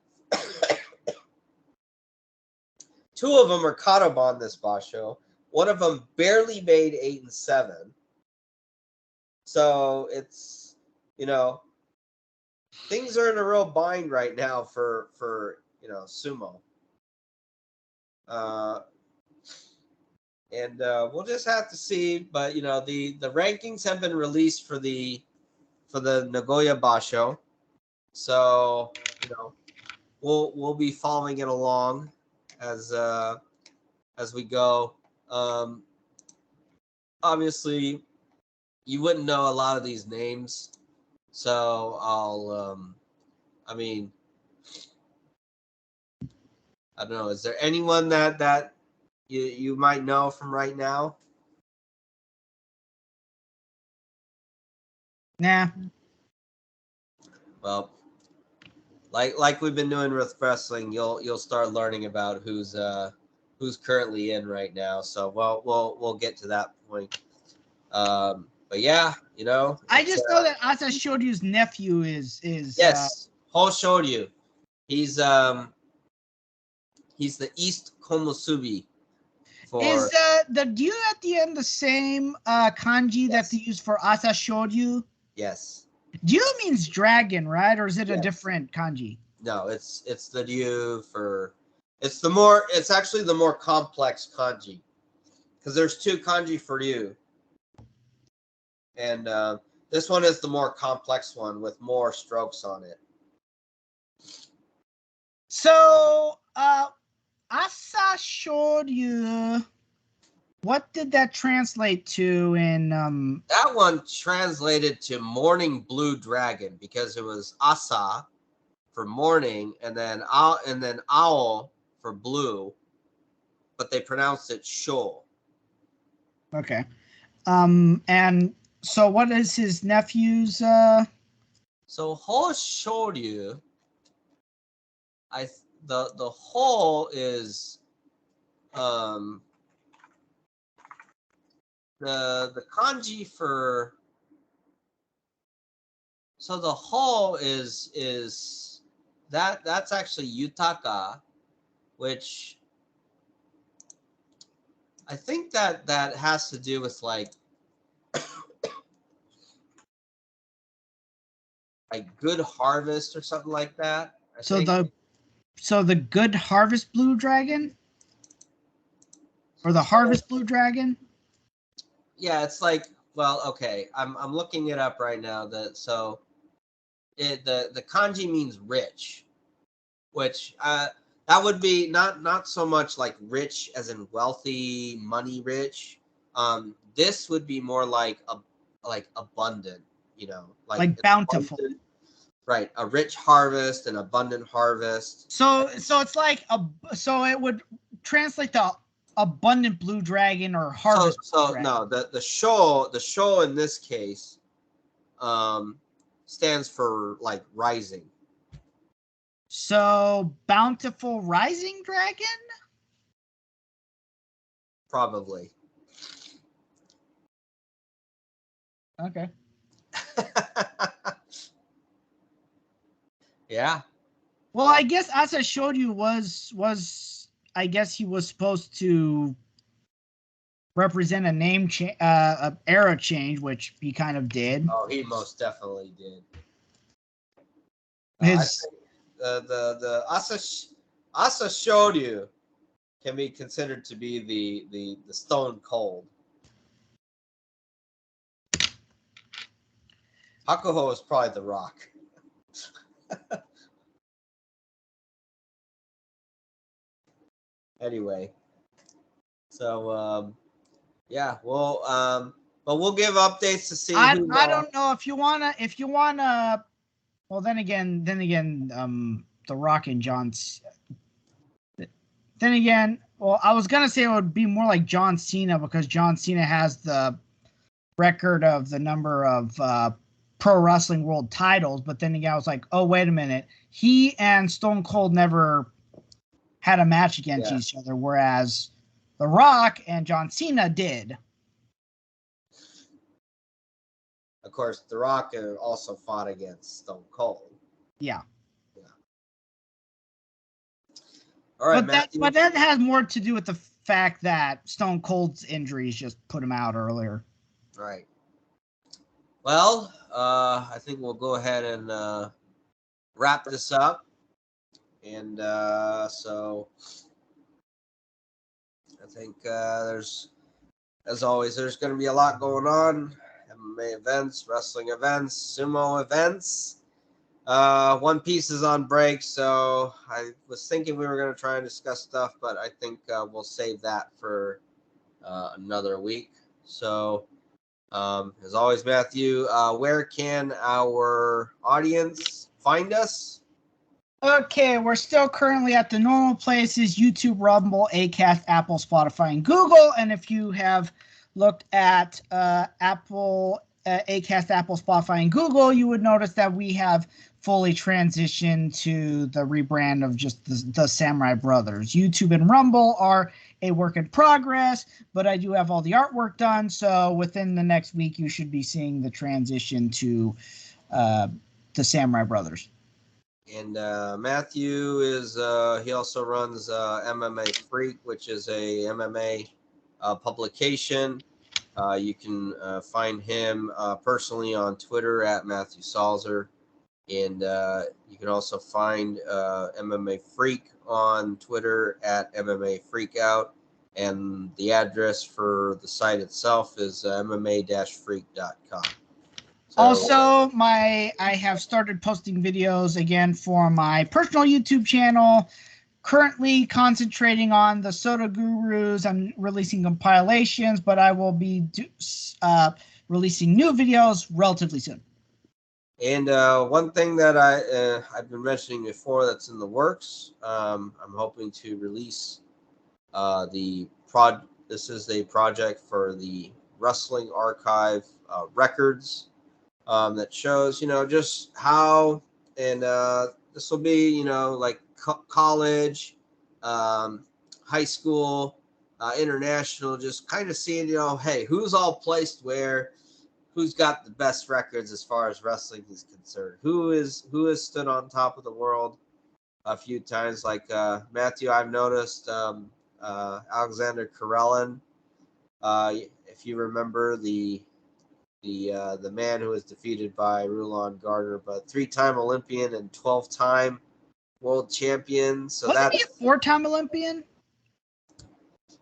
2 of them are Kataban this basho. One of them barely made 8 and 7. So it's, things are in a real bind right now for sumo. And we'll just have to see. But the rankings have been released for the Nagoya Basho, so we'll be following it along as we go. Obviously, you wouldn't know a lot of these names, so I'll I don't know. Is there anyone that you might know from right now? Nah. Well, like we've been doing with wrestling, you'll start learning about who's currently in right now. So we'll get to that point. But yeah, I just know that Asa Shoryu's nephew is yes, Ho Shoryu. He's the East Komusubi. Is the "du" at the end the same kanji that they use for Asa Shoryu? Yes. "Du" means dragon, right? Or is it a different kanji? No, it's the "du" for it's actually the more complex kanji, because there's 2 kanji for "du," and this one is the more complex one with more strokes on it. So Asa Shoryu, what did that translate to in That one translated to morning blue dragon, because it was Asa for morning and then owl for blue, but they pronounced it Sho. Okay. And so what is his nephew's So Ho Shoryu, the Ho is the kanji for, so the Ho is that's actually Yutaka, which I think that has to do with like good harvest or something like that. So the good harvest blue dragon? Or the harvest blue dragon? Yeah, it's like, well, okay. I'm looking it up right now. The kanji means rich, which That would be not so much like rich as in wealthy, money rich. This would be more like abundant, like bountiful. Abundant, right? A rich harvest, an abundant harvest. So it's like so it would translate to abundant blue dragon or harvest. So no, the show in this case, stands for like rising. So bountiful rising dragon? Probably. Okay. Yeah. Well, I guess as I showed you was I guess he was supposed to represent a name a era change, which he kind of did. Oh, he most definitely did. His I think the Asa showed you can be considered to be the Stone Cold. Hakuho is probably the Rock. Anyway, so yeah, well, but we'll give updates to see. I don't know if you wanna. Well, then again, The Rock and John's. Then again, well, I was gonna say it would be more like John Cena because John Cena has the record of the number of pro wrestling world titles. But then again, I was like, oh wait a minute, he and Stone Cold never had a match against each other, whereas The Rock and John Cena did. Of course, The Rock also fought against Stone Cold. Yeah. All right, but that has more to do with the fact that Stone Cold's injuries just put him out earlier. Right. Well, I think we'll go ahead and wrap this up. And so I think there's going to be a lot going on. MMA events, wrestling events, sumo events. One Piece is on break, so I was thinking we were going to try and discuss stuff, but I think we'll save that for another week. So, as always, Matthew, where can our audience find us? Okay, we're still currently at the normal places: YouTube, Rumble, Acast, Apple, Spotify, and Google. And if you have looked at Apple, Acast, Apple, Spotify, and Google, you would notice that we have fully transitioned to the rebrand of just the Samurai Brothers. YouTube and Rumble are a work in progress, but I do have all the artwork done. So within the next week, you should be seeing the transition to the Samurai Brothers. And Matthew is he also runs MMA Freak, which is a MMA publication. You can find him personally on Twitter at Matthew Salzer. And you can also find MMA Freak on Twitter at MMA Freakout. And the address for the site itself is mma-freak.com. So, also, I have started posting videos again for my personal YouTube channel. Currently concentrating on the Soda Gurus. I'm releasing compilations, but I will be releasing new videos relatively soon. And one thing that I've been mentioning before that's in the works, I'm hoping to release this is a project for the Wrestling Archive records that shows, just how, and this will be, like college, high school, international, just kind of seeing, hey, who's all placed where, who's got the best records as far as wrestling is concerned, who has stood on top of the world a few times. Like Matthew, I've noticed Alexander Karelin, if you remember the man who was defeated by Rulon Gardner, but 3-time Olympian and 12-time world champion. So wasn't he a 4-time Olympian?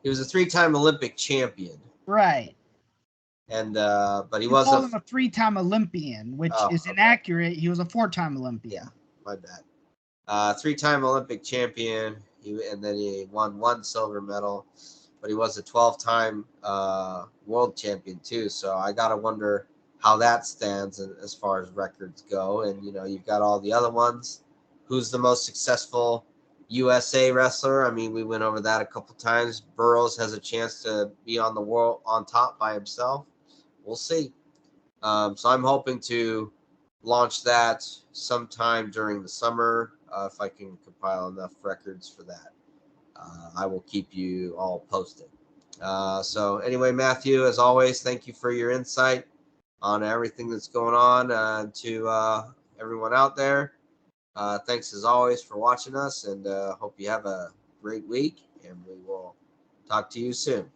He was a 3-time Olympic champion, right? And but he was called him a 3-time Olympian, which is inaccurate. He was a 4-time Olympian. Yeah, my bad. 3-time Olympic champion. And then he won 1 silver medal, but he was a 12-time world champion too. So I gotta wonder how that stands as far as records go. And you've got all the other ones. Who's the most successful USA wrestler? I mean, we went over that a couple times. Burroughs has a chance to be on the world on top by himself. We'll see. So I'm hoping to launch that sometime during the summer if I can compile enough records for that. I will keep you all posted. So anyway, Matthew, as always, thank you for your insight on everything that's going on. To everyone out there, thanks as always for watching us, and hope you have a great week, and we will talk to you soon.